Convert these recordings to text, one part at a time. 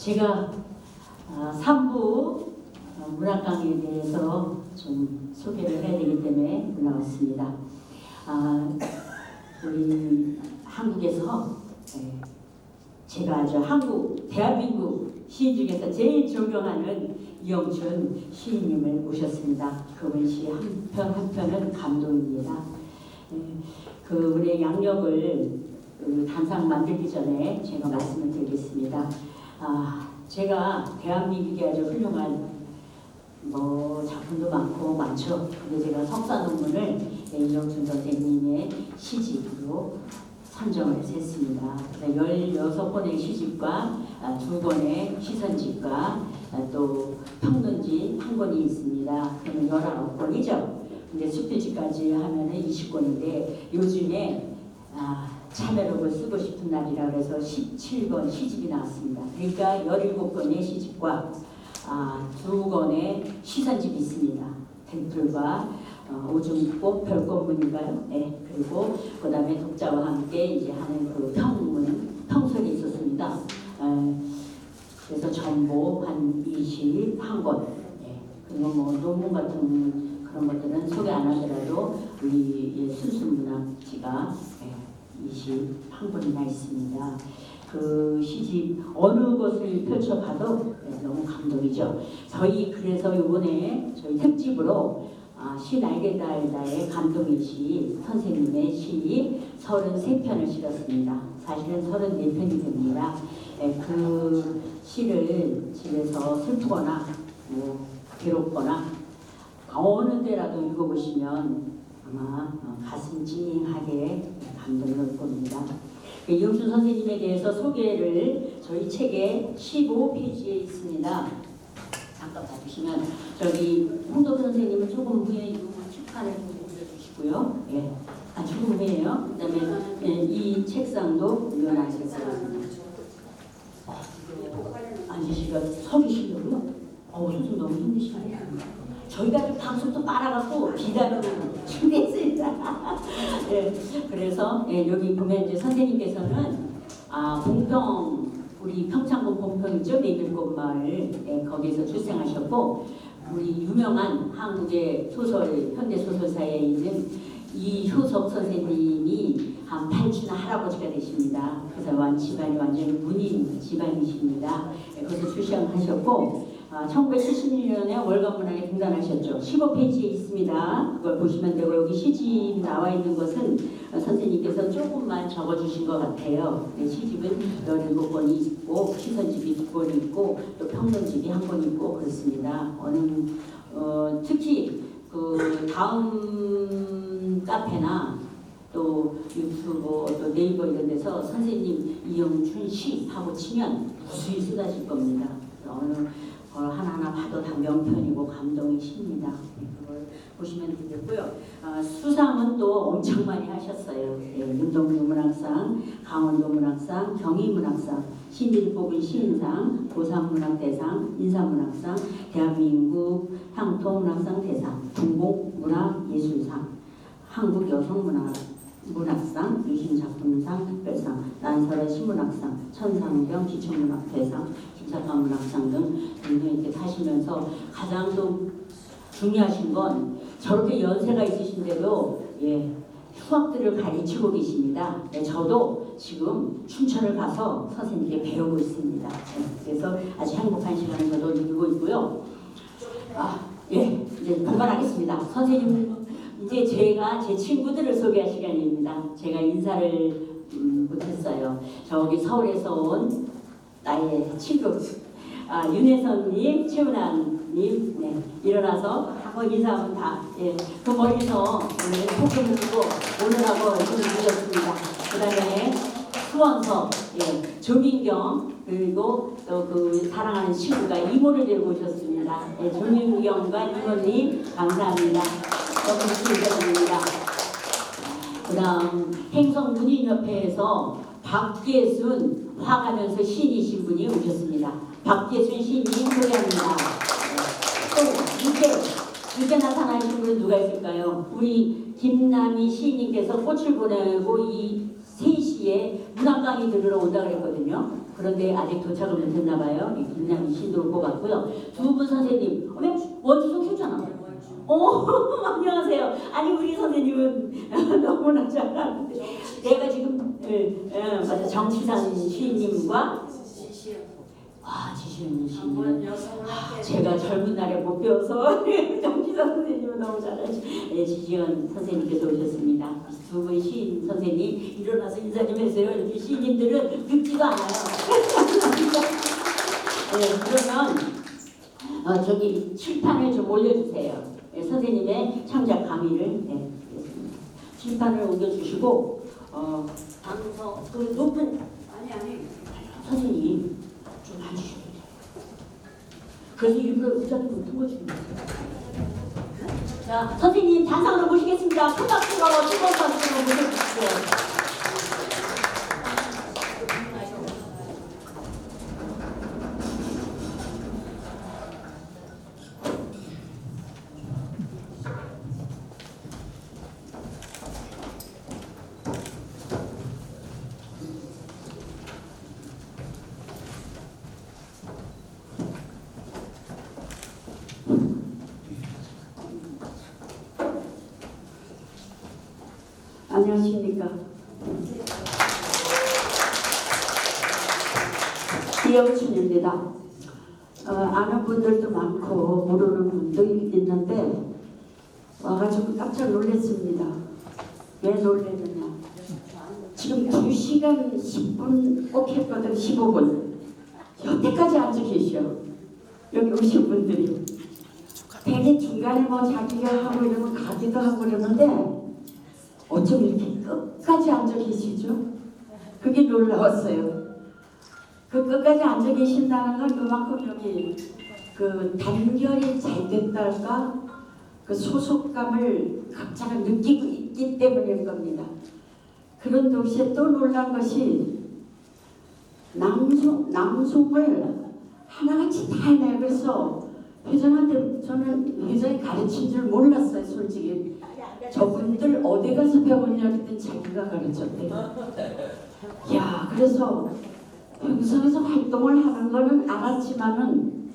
제가 3부 문학 강의에 대해서 좀 소개를 해야 되기 때문에 올라왔습니다. 우리 한국에서 제가 아주 대한민국 시인 중에서 제일 존경하는 이영춘 시인님을 모셨습니다. 그분 시 한 편은 감동입니다. 우리 양력을 단상 만들기 전에 제가 말씀을 드리겠습니다. 제가 대한민국이 아주 훌륭한 작품도 많죠. 근데 제가 석사 논문을 이영춘 선생님의 시집으로 선정을 했습니다. 16권의 시집과 2권의 시선집과 또 평론집 1권이 있습니다. 그러면 19권이죠. 근데 수필집까지 하면은 20권인데 요즘에 참여록을 쓰고 싶은 날이라 그래서 17권 시집이 나왔습니다. 그러니까 17권의 시집과 2권의 시선집이 있습니다. 덴플과 오중꽃 별꽃문인가요? 네. 그리고 그 다음에 독자와 함께 이제 하는 그 평설이 있었습니다. 그래서 전보 한 21권. 네. 그리고 논문 같은 그런 것들은 소개 안 하더라도 우리 순수문학지가 21권이나 있습니다. 그 시집 어느 것을 펼쳐봐도 너무 감동이죠. 그래서 이번에 저희 특집으로 시 날개 달다의 감동의 시 선생님의 시 33편을 실었습니다. 사실은 34편이 됩니다. 그 시를 집에서 슬프거나 괴롭거나 어느 때라도 읽어보시면 아마 가슴 찡하게 감동이 올 겁니다. 이영춘 선생님에 대해서 소개를 저희 책의 15페이지에 있습니다. 잠깐 봐주시면 저기 홍덕 선생님은 조금 후에 축하를 올려주시고요. 조금 후에요. 그다음에 이 책상도 유연하셨어요. 앉으시고 서 계시려고요? 선생님 너무 힘드시네요. 저희가 좀 방송도 빨아갖고 기다리고 준비했습니다. 그래서 여기 보면 이제 선생님께서는 우리 평창군 봉평이죠. 내밀꽃마을 거기에서 출생하셨고 우리 유명한 한국의 현대 소설사에 있는 이효석 선생님이 한 8춘 할아버지가 되십니다. 그래서 집안이 완전히 문인 집안이십니다. 거기서 출생하셨고 1976년에 월간문학에 등단하셨죠. 15페이지에 있습니다. 그걸 보시면 되고 여기 시집 나와 있는 것은 선생님께서 조금만 적어주신 것 같아요. 시집은 17권이 있고 시선집이 2권이 있고 또 평론집이 1권 있고 그렇습니다. 특히 그 다음 카페나 또 유튜브 또 네이버 이런 데서 선생님 이영춘 시 하고 치면 무수히 쏟아질 겁니다. 어느 하나하나 봐도 다 명편이고 감동이 십니다. 그걸 보시면 되겠고요. 수상은 또 엄청 많이 하셨어요. 윤동주 문학상, 강원도 문학상, 경희문학상, 신들이 뽑은 시인상, 고산문학대상, 인사문학상, 대한민국 향토문학상 대상, 중국문학예술상, 한국여성문학상, 유신작품상, 특별상, 난설의 신문학상, 천상병 기초문학대상, 김사과문학상 등 등등 이렇게 하시면서 가장 또 중요하신 건 저렇게 연세가 있으신데도 후학들을 가르치고 계십니다. 저도 지금 춘천을 가서 선생님께 배우고 있습니다. 그래서 아주 행복한 시간을 저도 누리고 있고요. 이제 그만하겠습니다. 선생님 이제 제 친구들을 소개할 시간입니다. 제가 인사를 못했어요. 저기 서울에서 온 나의 친구 윤혜선님, 최은아님 일어나서 한번 인사하면 그 멀리서 오늘 폭풍을 두고 오늘하고 오늘 늦었습니다. 그 다음에 수원서 조민경 그리고 또 그 사랑하는 친구가 이모를 데리고 오셨습니다. 조민경과 이모님 감사합니다. 너무 감사드립니다. 그 다음 행성문인협회에서 박예순 화가면서 시인이신 분이 오셨습니다. 박예순 시인님 소개합니다. 또 늦게 나타나신 분은 누가 있을까요? 우리 김남희 시인님께서 꽃을 보내고 이 3시에 문학 강의 들으러 온다 그랬거든요. 그런데 아직 도착을 못했나 봐요. 김남희 씨도 뽑았고요. 두 분 선생님, 원주석 휴잖아. 안녕하세요. 아니 우리 선생님은 너무나 잘하는데 내가 지금 맞아 정치산 시인님과 지시연 시인님 제가 젊은 날에 못 배워서 정치산 선생님은 너무 잘하시. 지시연 선생님께서 오셨습니다. 두 분 시인 선생님 일어나서 인사 좀 해주세요. 이렇게 시인님들은 듣지도 않아요. 그러면 저기 칠판을 좀 올려주세요. 선생님의 창작 강의를 칠판을 옮겨주시고 방서 그 높은 선생님 좀 앉으셔도 돼요. 그래서 일부러 의자를 못 통과주는 거예요. 자, 선생님 단상으로 모시겠습니다. 큰 박수로 뜨거운 박수로 모셔주십시오. 안녕하십니까. 이영춘입니다. 아는 분들도 많고 모르는 분도 있는데 와가지고 깜짝 놀랐습니다. 왜 놀랐느냐. 지금 2시간 10분 꼭 했거든. 15분. 여태까지 앉아 계셔. 여기 오신 분들이. 되게 중간에 뭐 자기가 하고 이러면 가기도 하고 그러는데 어쩜 이렇게 끝까지 앉아 계시죠? 그게 놀라웠어요. 그 끝까지 앉아 계신다는 건 그만큼 여기 그 단결이 잘 됐달까 그 소속감을 각자가 느끼고 있기 때문일 겁니다. 그런 동시에 또 놀란 것이 낭송을 하나같이 다 해내요. 그래서 회장한테 저는 회장이 가르친 줄 몰랐어요. 솔직히. 저분들 어디 가서 배웠냐 그랬더니 자기가 가르쳤대요. 야, 그래서 평성에서 활동을 하는 거는 알았지만은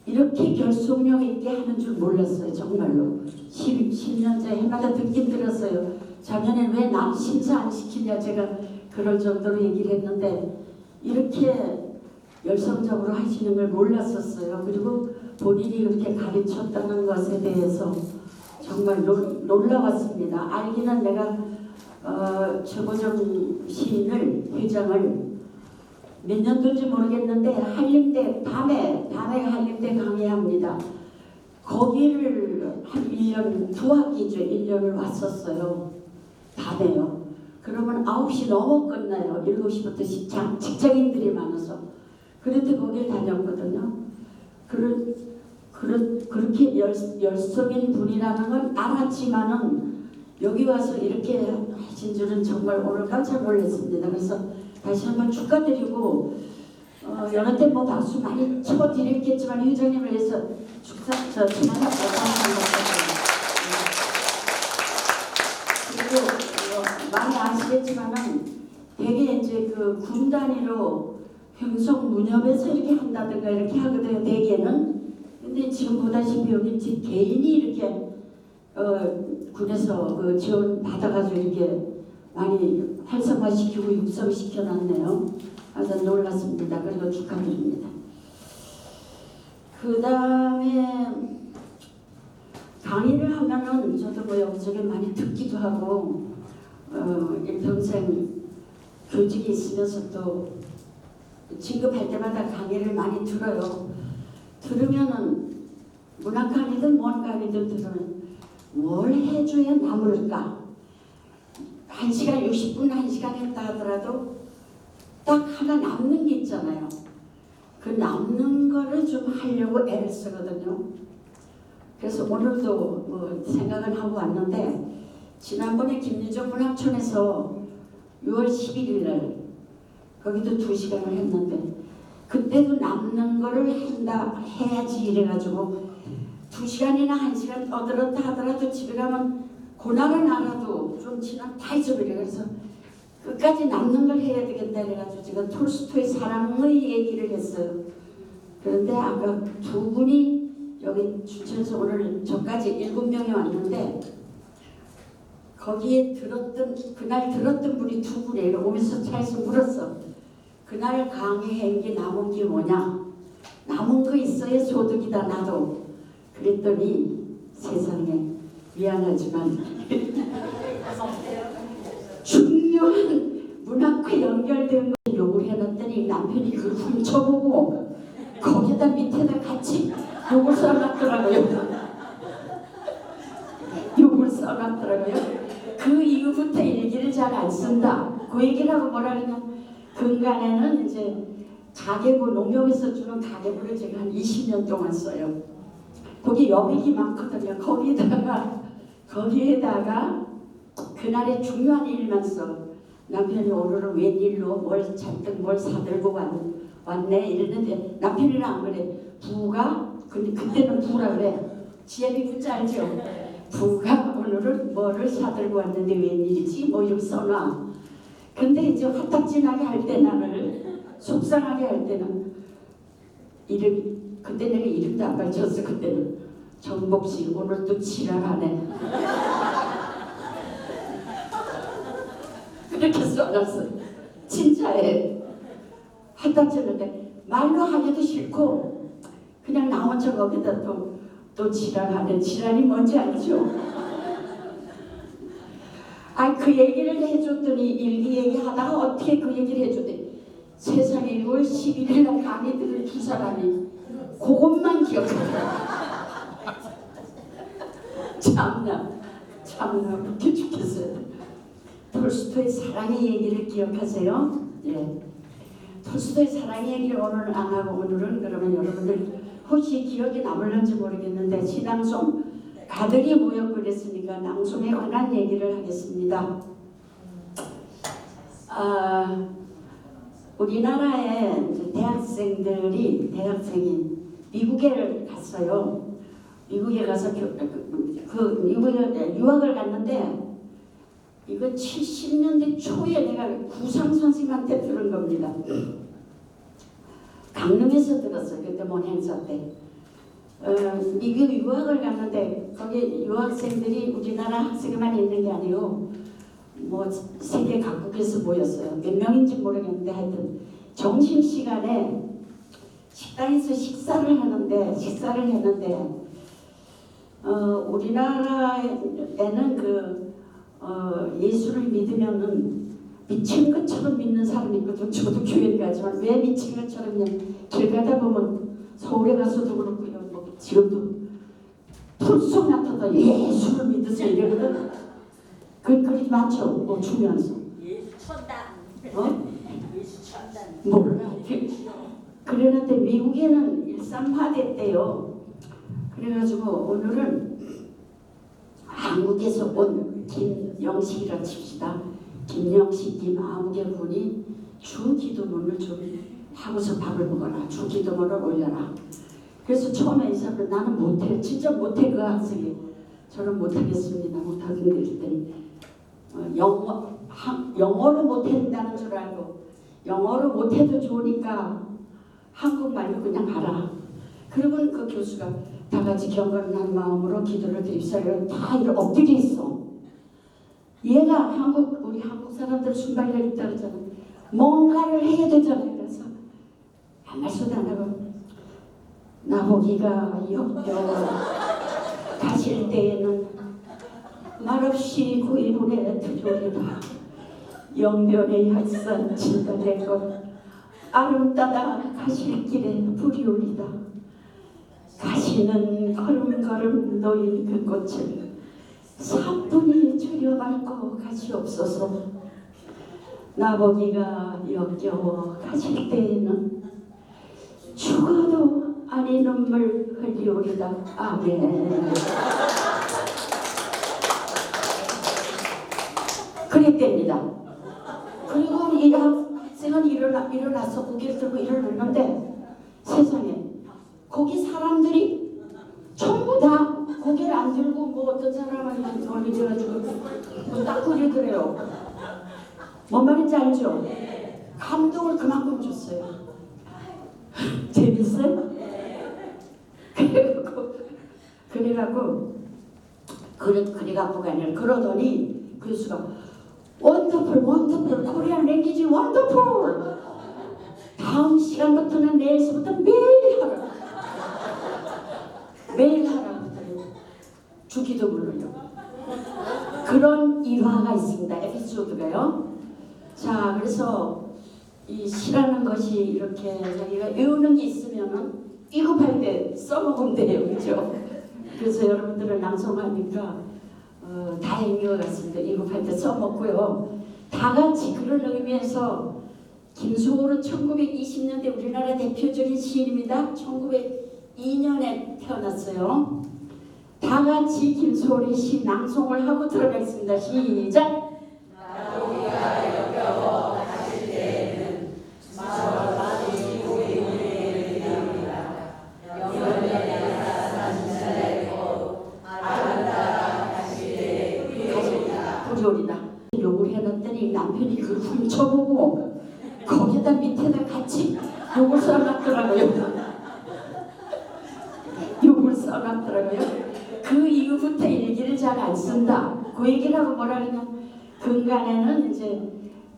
이렇게 결속력 있게 하는 줄 몰랐어요. 정말로. 10년째 해마다 듣긴 들었어요. 작년에 왜 남 심사 안 시키냐 제가 그럴 정도로 얘기를 했는데 이렇게 열성적으로 하시는 걸 몰랐었어요. 그리고 본인이 그렇게 가르쳤다는 것에 대해서 정말 놀라웠습니다. 알기는 내가 최고정 시인을 회장을 몇 년도인지 모르겠는데 한림대 밤에 한림대 강의합니다. 거기를 한 1년 2학기죠. 1년을 왔었어요. 밤에요. 그러면 9시 넘어 끝나요. 7시부터 직장인들이 많아서. 그런데 거길 다녔거든요. 그렇게 열성인 분이라는 건 알았지만은 여기 와서 이렇게 하신 줄은 정말 오늘 깜짝 놀랐습니다. 그래서 다시 한번 축하드리고 여러 때 뭐 박수 많이 쳐드리겠지만 회장님을 위해서 축하합니다. 그리고 많이 아시겠지만은 되게 이제 그 군 단위로 평성 무협에서 이렇게 한다든가 이렇게 하거든요. 대개는. 근데 지금 보다시피 여기 개인이 이렇게 군에서 그 지원 받아가지고 이렇게 많이 활성화시키고 육성시켜놨네요. 아주 놀랐습니다. 그리고 축하드립니다. 그 다음에 강의를 하면은 저도 뭐 여기저기 많이 듣기도 하고 일평생 교직이 있으면서 또 진급할 때마다 강의를 많이 들어요. 들으면은 문학 강의든 뭔 강의든 들으면 뭘 해줘야 남을까? 1시간 60분 1시간 했다 하더라도 딱 하나 남는 게 있잖아요. 그 남는 거를 좀 하려고 애를 쓰거든요. 그래서 오늘도 뭐 생각을 하고 왔는데 지난번에 김유정 문학촌에서 6월 11일 날 거기도 2시간을 했는데 그때도 남는 거를 해야지 이래가지고 2시간이나 1시간 떠들었다 하더라도 집에 가면 고나를 알아도 좀 지나면 다 잊어버려요. 그래서 끝까지 남는 걸 해야 되겠다 그래가지고 제가 톨스토이 사랑의 얘기를 했어요. 그런데 아까 두 분이 여기 주천에서 오늘 저까지 7명이 왔는데 거기에 그날 들었던 분이 두 분이에요. 오면서 차에서 물었어. 그날 강의한 게 남은 게 뭐냐? 남은 거 있어야 소득이다 나도. 그랬더니 세상에 미안하지만 중요한 문학과 연결된 걸 욕을 해놨더니 남편이 그걸 훔쳐보고 거기다 밑에다 같이 욕을 써놨더라고요. 욕을 써놨더라고요. 그 이후부터 일기를 잘 안 쓴다. 그 얘기를 하고 뭐라 그러냐. 근간에는 이제 가계부, 농협에서 주는 가계부를 제가 한 20년 동안 써요. 거기 여백이 많거든요. 거기에다가 그날의 중요한 일만 써. 남편이 오늘은 웬일로 뭘 잔뜩 뭘 사들고 왔네 이랬는데 남편이랑 안 그래. 부가 근데 그때는 부라 그래. 지혜비 부자 알죠? 부가 오늘은 뭐를 사들고 왔는데 웬일이지? 뭐 이렇게 써놔. 근데 이제 화딱지나게 할 때 나를 속상하게 할 때는 그때 내가 이름도 안 밝혔어. 그때는 정복씨 오늘 또 지랄하네. 그렇게 써놨어. 진짜에 화딱지는데 말로 하기도 싫고 그냥 나 혼자 거기다 또 지랄하네. 지랄이 뭔지 알죠? 그 얘기를 해줬더니 일기 얘기하다가 어떻게 그 얘기를 해줬더니 세상에 6월 11일 날 강의 들을 두 사람이 그것만 기억하더라. 참나 웃겨 죽겠어요. 톨스토이 사랑의 얘기를 기억하세요? 예. 톨스토이 사랑의 얘기를 오늘 안 하고 오늘은 그러면 여러분들 혹시 기억이 남을는지 모르겠는데 신앙송 가들이 모였고 그랬으니까 낭송에 관한 얘기를 하겠습니다. 우리나라에 대학생이 미국에 갔어요. 미국에 가서 미국에 유학을 갔는데 이거 70년대 초에 내가 구상 선생님한테 들은 겁니다. 강릉에서 들었어요. 그때 뭔 행사 때. 미국 유학을 갔는데 거기 유학생들이 우리나라 학생만 있는 게 아니고 뭐 세계 각국에서 모였어요. 몇 명인지 모르겠는데 하여튼 점심시간에 식당에서 식사를 했는데 우리나라에는 예수를 믿으면은 미친 것처럼 믿는 사람이 있거든. 저도 교회를 가지만 왜 미친 것처럼요? 길 가다 보면 서울에 가서도 그렇고요. 뭐 지금도 풀속 나타나 예수를 믿으세요 이러거든. 그리 많죠. 뭐 주면서. 예수 천당. 예수 천당. 몰라. 그러는데 미국에는 일상화됐대요. 그래가지고 오늘은 한국에서 온 김영식이라 칩시다. 김영식, 김아무개 군이 주 기도문을 좀 하고서 밥을 먹어라. 주 기도문을 올려라. 그래서 처음에 이 사람은 나는 못해. 진짜 못해. 그 학생이. 저는 못하겠습니다. 못하는데 그랬더니 영어로 못한다는 줄 알고 영어로 못해도 좋으니까 한국말로 그냥 하라. 그러면 그 교수가 다 같이 경건한 마음으로 기도를 드립시다. 다 이렇게 엎드려 있어. 얘가 우리 한국 사람들 순발력 있다 그러잖아. 뭔가를 해야 되잖아요. 그래서 아무 말소리 안 하고 나보기가 역겨워 가실 때에는 말없이 고이분에 드리리라. 영변의 혈산 진단되고 아름다다 가실 길에 불이 오리다. 가시는 걸음걸음 놓인 그 꽃을 사뿐히 줄여밟고 가시옵소서. 나보기가 역겨워 가실 때에는 죽어도 아니 눈물 흘리오리다. 아멘. 그랬답니다. 그리고 이 학생은 일어나서 고개를 들고 일어났는데 세상에 거기 사람들이 전부 다 고개를 안 들고 뭐 어떤 사람은 멀리 돼가지고 딱 그러더래요. 뭔 말인지 알죠? 감동을 그만큼 줬어요. 재밌어요? 그래갖고 그래갖고가 아니라 그러더니 교수가 원더풀 코리안 랭귀지 원더풀 다음 시간부터는 내일서부터 매일 하라 그랬더니 주기도 물러요. 그런 일화가 있습니다. 에피소드가요. 자, 그래서 이 시라는 것이 이렇게 자기가 외우는 게 있으면은 비급할 때 써먹으면 돼요, 그죠? 그래서 여러분들은 낭송하니까 다행인 것 같습니다. 비급할 때 써먹고요. 다 같이 그런 의미에서 김소월은 1920년대 우리나라 대표적인 시인입니다. 1902년에 태어났어요. 다 같이 김소월의 시 낭송을 하고 들어가겠습니다. 시작! 부조리다. 욕을 해놨더니 남편이 그걸 훔쳐보고 거기다 밑에다 같이 욕을 써놨더라고요. 욕을 써놨더라고요. 그 이후부터 일기를 잘 안 쓴다. 그 얘기를 하고 뭐라 그러냐. 근간에는 이제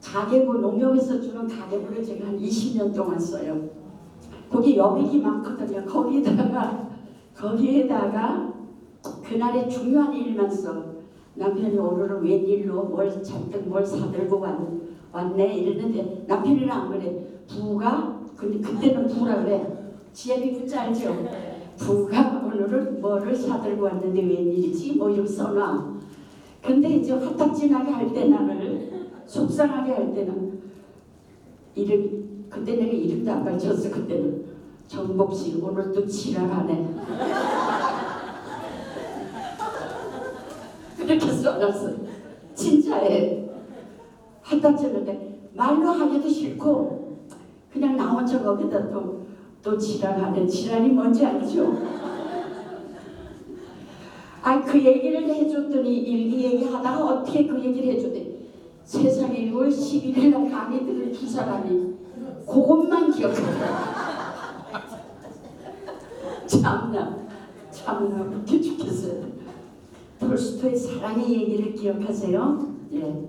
가계부, 농협에서 주는 가계부를 제가 한 20년 동안 써요. 거기 여백이 많거든요. 거기에다가 그날의 중요한 일만 써. 남편이 오늘은 웬일로 뭘 잔뜩 뭘 사들고 왔네 이랬는데 남편이랑 안 그래. 부가 근데 그때는 부라 그래. 지혜비 부자 알죠? 부가 오늘은 뭐를 사들고 왔는데 웬일이지? 뭐 이렇게 써놔. 근데 이제 화딱지나게 할 때 나를 속상하게 할 때는 이름이 그때 내가 이름도 안 가르쳤어. 그때는 정복씨 오늘 또 지랄하네. 그렇게 써놨어. 진짜에 화딱지는데 말로 하기도 싫고 그냥 나 혼자 거기다 또 지랄하네. 지랄이 뭔지 알죠? 그 얘기를 해줬더니 일기 얘기하다가 어떻게 그 얘기를 해줬대. 세상에 6월 11일 날 강의 들은 두 사람이 그것만 기억하더라. 참나 웃겨 죽겠어요. 톨스토이 사랑의 얘기를 기억하세요? 예.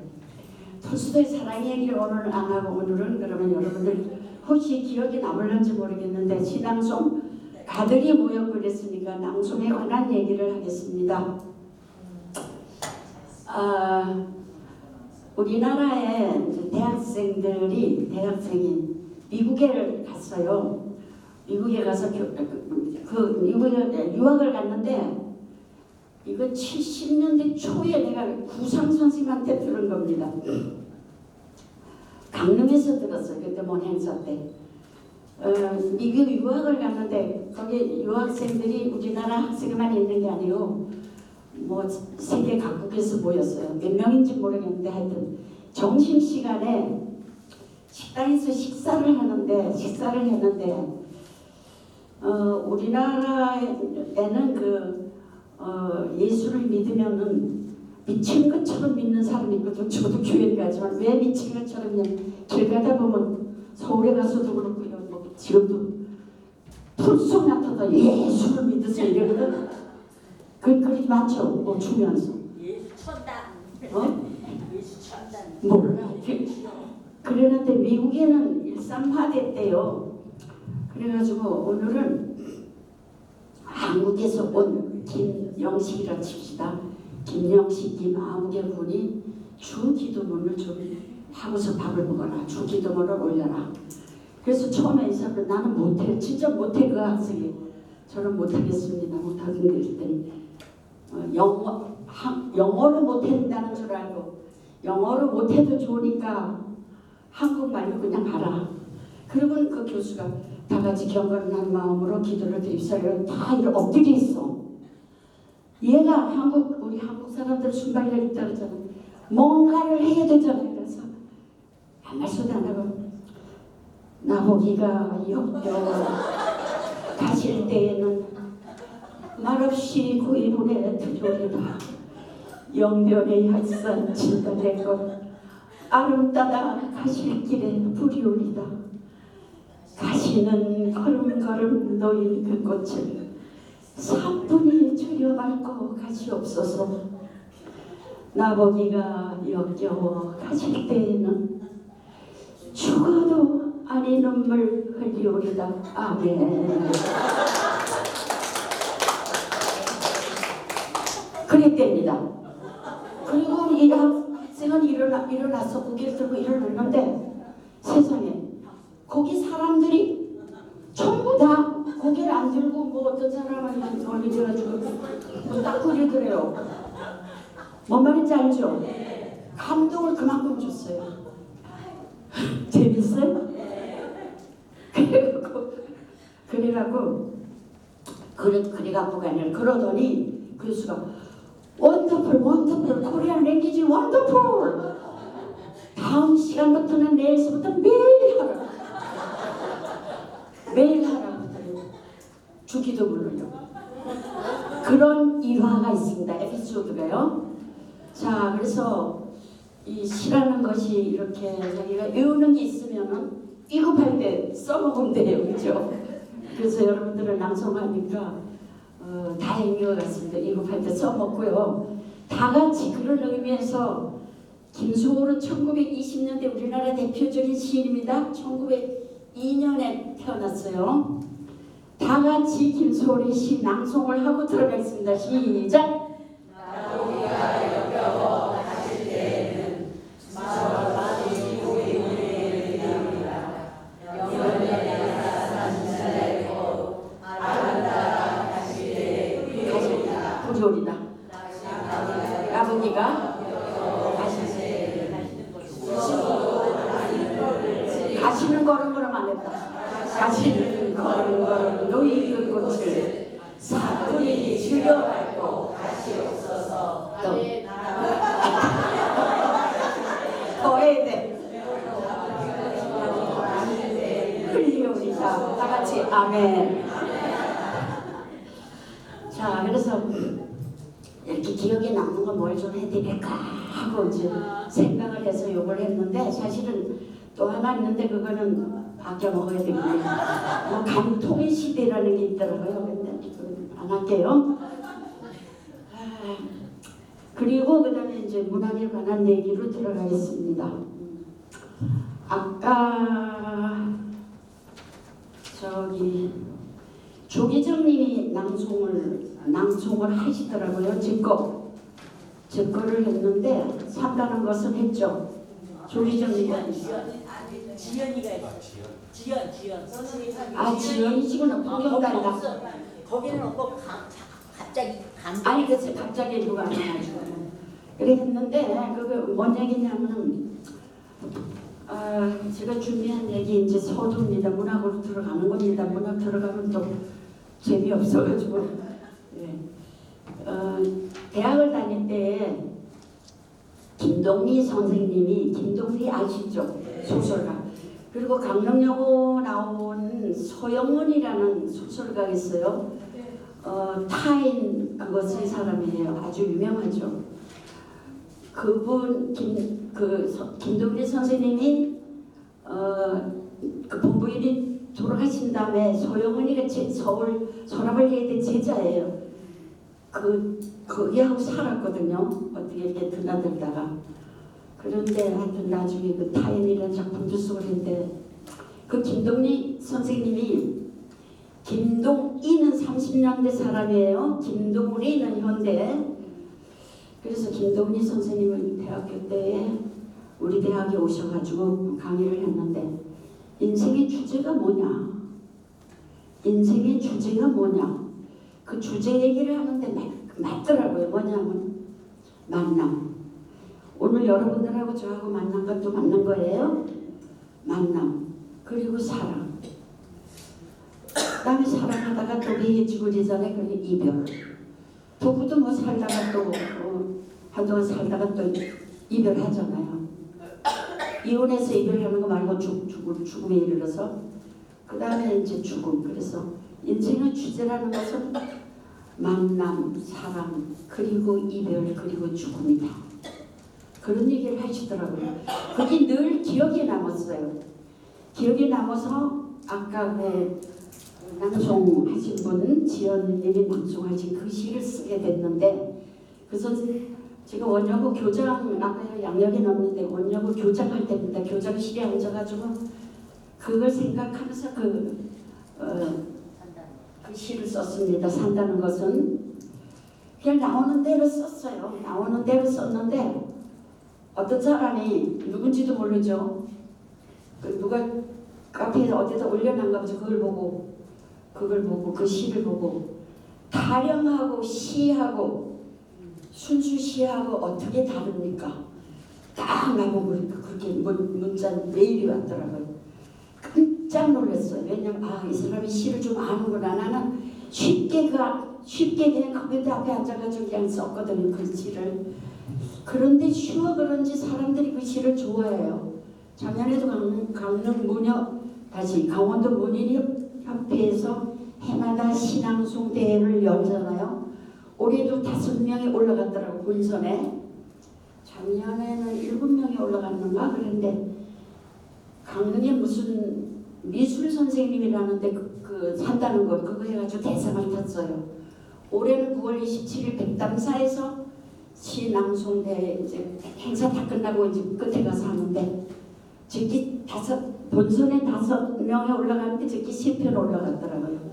톨스토이 사랑의 얘기를 오늘 안 하고 오늘은 그러면 여러분들 혹시 기억이 남을는지 모르겠는데 시낭송 가들이 모여 그랬으니까 낭송에 관한 얘기를 하겠습니다. 우리나라의 대학생이 미국에 갔어요. 미국에 가서 미국에 유학을 갔는데 이거 70년대 초에 내가 구상 선생님한테 들은 겁니다. 강릉에서 들었어요. 그때 뭔 행사 때. 미국 유학을 갔는데 거기 유학생들이 우리나라 학생만 있는 게 아니고 뭐 세계 각국에서 모였어요. 몇 명인지 모르겠는데 하여튼 점심시간에 식당에서 식사를 했는데 우리나라에는 예수를 믿으면은 미친 것처럼 믿는 사람이 있거든. 저도 교회 가지만 왜 미친 것처럼요? 길 가다 보면 서울에 가서도 그렇고요. 뭐 지금도 풀속 나타나 예수를 믿으세요 이러거든. 그리 많죠. 뭐 주면서. 예수 천당. 예수 천당. 몰라. 그러는데 미국에는 일상화됐대요. 그래가지고 오늘은 한국에서 온 김영식이라 칩시다. 김영식, 김아무개 군이 주 기도문을 좀 하고서 밥을 먹어라. 주 기도문을 올려라. 그래서 처음에 이 사람은 나는 못해. 진짜 못해. 그 학생이. 저는 못하겠습니다. 못하는데 그랬더니 영어를 못한다는 줄 알고 영어를 못해도 좋으니까 한국말로 그냥 하라. 그러면 그 교수가 다 같이 경건한 마음으로 기도를 드립시다. 다 이렇게 엎드려 있어. 얘가 우리 한국 사람들 순발력 있다 그러잖아. 뭔가를 해야 되잖아. 그래서 한 말씀도 안 하고 나보기가 역겨워 가실 때에는 말없이 구이문에 드리리다. 영변의 약산 진단된 것 아름 따다 가실 길에 불이 오리다. 가시는 걸음걸음 놓인 그 꽃을 사뿐히 줄여밟고 가시옵소서. 나보기가 역겨워 가실 때에는 죽어도 아니 눈물 흘리오리다. 아멘. 그랬답니다. 그리고 이 학생은 일어나서 고개를 들고 일어났는데 세상에 거기 사람들이 전부 다 고개를 안 들고 뭐 어떤 사람은 얼굴 들어가지고 딱 그러더래요. 뭔 말인지 알죠? 감동을 그만큼 줬어요. 재밌어요? 그래갖고 그러더니 교수가 원더풀 코리안 랭귀지 원더풀 다음 시간부터는 내일서부터 매일 하라 그러더니 주기도 물러요. 그런 일화가 있습니다. 에피소드가요. 자, 그래서 이 시라는 것이 이렇게 자기가 외우는 게 있으면은 비급할 때 써먹으면 돼요, 그렇죠? 그래서 여러분들은 낭송하니까 다행인 것 같습니다. 비급할 때 써먹고요. 다 같이 그런 의미에서 김소월은 1920년대 우리나라 대표적인 시인입니다. 1902년에 태어났어요. 다 같이 김소월의 시 낭송을 하고 들어가겠습니다. 시작! 불효리다. 아버지가 가시는 걸음걸음 안 했다. 가시는 걸음걸음 놓인 그 꽃을 사뿐히 줄여밟고 가시옵소서. 더 해야 돼. 흘리오리다. 다 같이 아멘. 자, 그래서 이렇게 기억에 남는 건 뭘 좀 해드릴까 하고 이제 생각을 해서 요걸 했는데 사실은 또 하나 있는데 그거는 아껴 먹어야 되겠네요. 뭐 감통의 시대라는 게 있더라고요. 근데 안 할게요. 그리고 그 다음에 이제 문학에 관한 얘기로 들어가겠습니다. 아까 저기 조기정님이 낭송을 하시더라고요. 제 거를 했는데 산다는 것은 했죠. 조기정님이 지연이가 지연 지연이 지금 풍경단다. 거기는 없고 갑자기 아니 그래서 갑자기 누가 안 와가지고 그래 했는데 그게 뭔 얘기냐면은 제가 준비한 얘기 이제 서두입니다. 문학으로 들어가는 겁니다. 문학 들어가면 또 재미없어가지고 대학을 다닐 때 김동리 선생님이 김동리 아시죠? 소설가. 그리고 강릉여고 나온 서영원이라는 소설가가 있어요. 타인 그거 쓴 사람이에요. 아주 유명하죠. 그분 김동리 선생님이 그 본부인이 돌아가신 다음에 서영원이가 서울 서라벌리에 제자예요. 거기하고 살았거든요. 어떻게 이렇게 드나들다가. 그런데 하여튼 나중에 그 타인이라는 작품도 쓰고 했는데 그 김동리 선생님이 김동이는 30년대 사람이에요. 김동리는 현대. 그래서 김동리 선생님은 대학교 때에 우리 대학에 오셔가지고 강의를 했는데 인생의 주제가 뭐냐? 인생의 주제가 뭐냐? 그 주제 얘기를 하는데 맞더라고요. 뭐냐면 만남. 오늘 여러분들하고 저하고 만난 것도 맞는 거예요. 만남. 그리고 사랑. 그 다음에 사랑하다가 또 헤어지고 이전에 그게 이별. 부부도 뭐 살다가 또 한동안 살다가 또 이별하잖아요. 이혼해서 이별하는 거 말고 죽음에 이르러서 그 다음에 이제 죽음. 그래서 인생의 주제라는 것은 만남, 사랑, 그리고 이별, 그리고 죽음이다. 그런 얘기를 하시더라고요. 그게 늘 기억에 남았어요. 기억에 남아서 아까 그 낭송하신 분 지연님이 낭송하신 그 시를 쓰게 됐는데, 그래서 제가 원여고 교장, 아까 양력에 넣었는데 원여고 교장할 때입니다. 교장실에 앉아가지고 그걸 생각하면서 그 시를 썼습니다. 산다는 것은 그냥 나오는 대로 썼어요. 나오는 대로 썼는데 어떤 사람이 누군지도 모르죠. 누가 카페에 어디다 올려놨나 보죠. 그걸 보고 그 시를 보고 타령하고 시하고 순수시하고 어떻게 다릅니까? 딱 나보고 그렇게 문자 메일이 왔더라고요. 깜짝 놀랐어요. 왜냐면 이 사람이 시를 좀 아는구나. 나는 쉽게 그냥 컴퓨터 앞에 앉아가지고 그냥 썼거든요. 그 시를. 그런데 쉬워 그런지 사람들이 그 시를 좋아해요. 작년에도 강원도 문인협회에서 해마다 신앙송 대회를 열잖아요. 올해도 5명이 올라갔더라고, 본선에. 작년에는 7명이 올라갔는가 그런데 강릉에 무슨 미술 선생님이라는데 그 산다는 거 그거 해가지고 대상을 탔어요. 올해는 9월 27일 백담사에서 시낭송대 이제 행사 다 끝나고 이제 끝에 가서 하는데 저기 본선에 5명이 올라가는데 저기 10편 올라갔더라고요.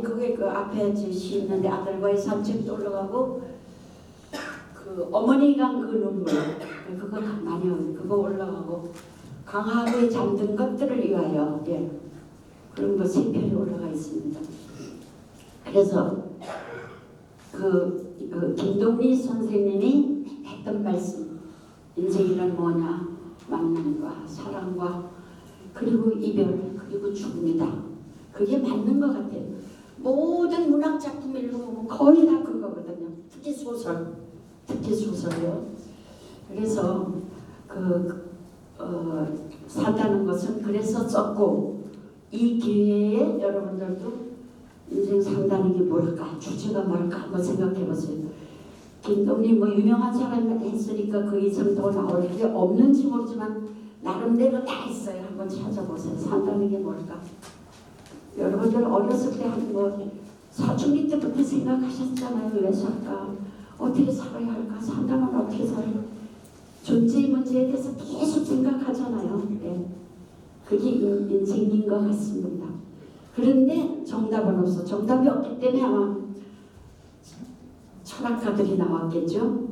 그게 그 앞에 시 있는데 아들과의 산책도 올라가고 그 어머니가 그 눈물 그거 많이 그거 올라가고 강하게 잠든 것들을 위하여 그런 거 3편이 올라가 있습니다. 그래서 그 김동리 선생님이 했던 말씀 인생이란 뭐냐 만남과 사랑과 그리고 이별 그리고 죽음이다. 그게 맞는 것 같아요. 모든 문학 작품 읽어보면 거의 다 그거거든요. 특히 소설이요. 그래서 산다는 것은 그래서 썼고 이 기회에 여러분들도 인생 산다는 게 뭘까? 주제가 뭘까? 한번 생각해보세요. 김동리 유명한 사람이 했으니까 그 이상 더 나올 게 없는지 모르지만 나름대로 다 있어요. 한번 찾아보세요. 산다는 게 뭘까? 여러분들 어렸을 때 사춘기 때부터 생각하셨잖아요. 왜 살까? 어떻게 살아야 할까? 산다면 어떻게 살아야 존재의 문제에 대해서 계속 생각하잖아요. 그게 인생인 것 같습니다. 그런데 정답은 없어. 정답이 없기 때문에 아마 철학가들이 나왔겠죠.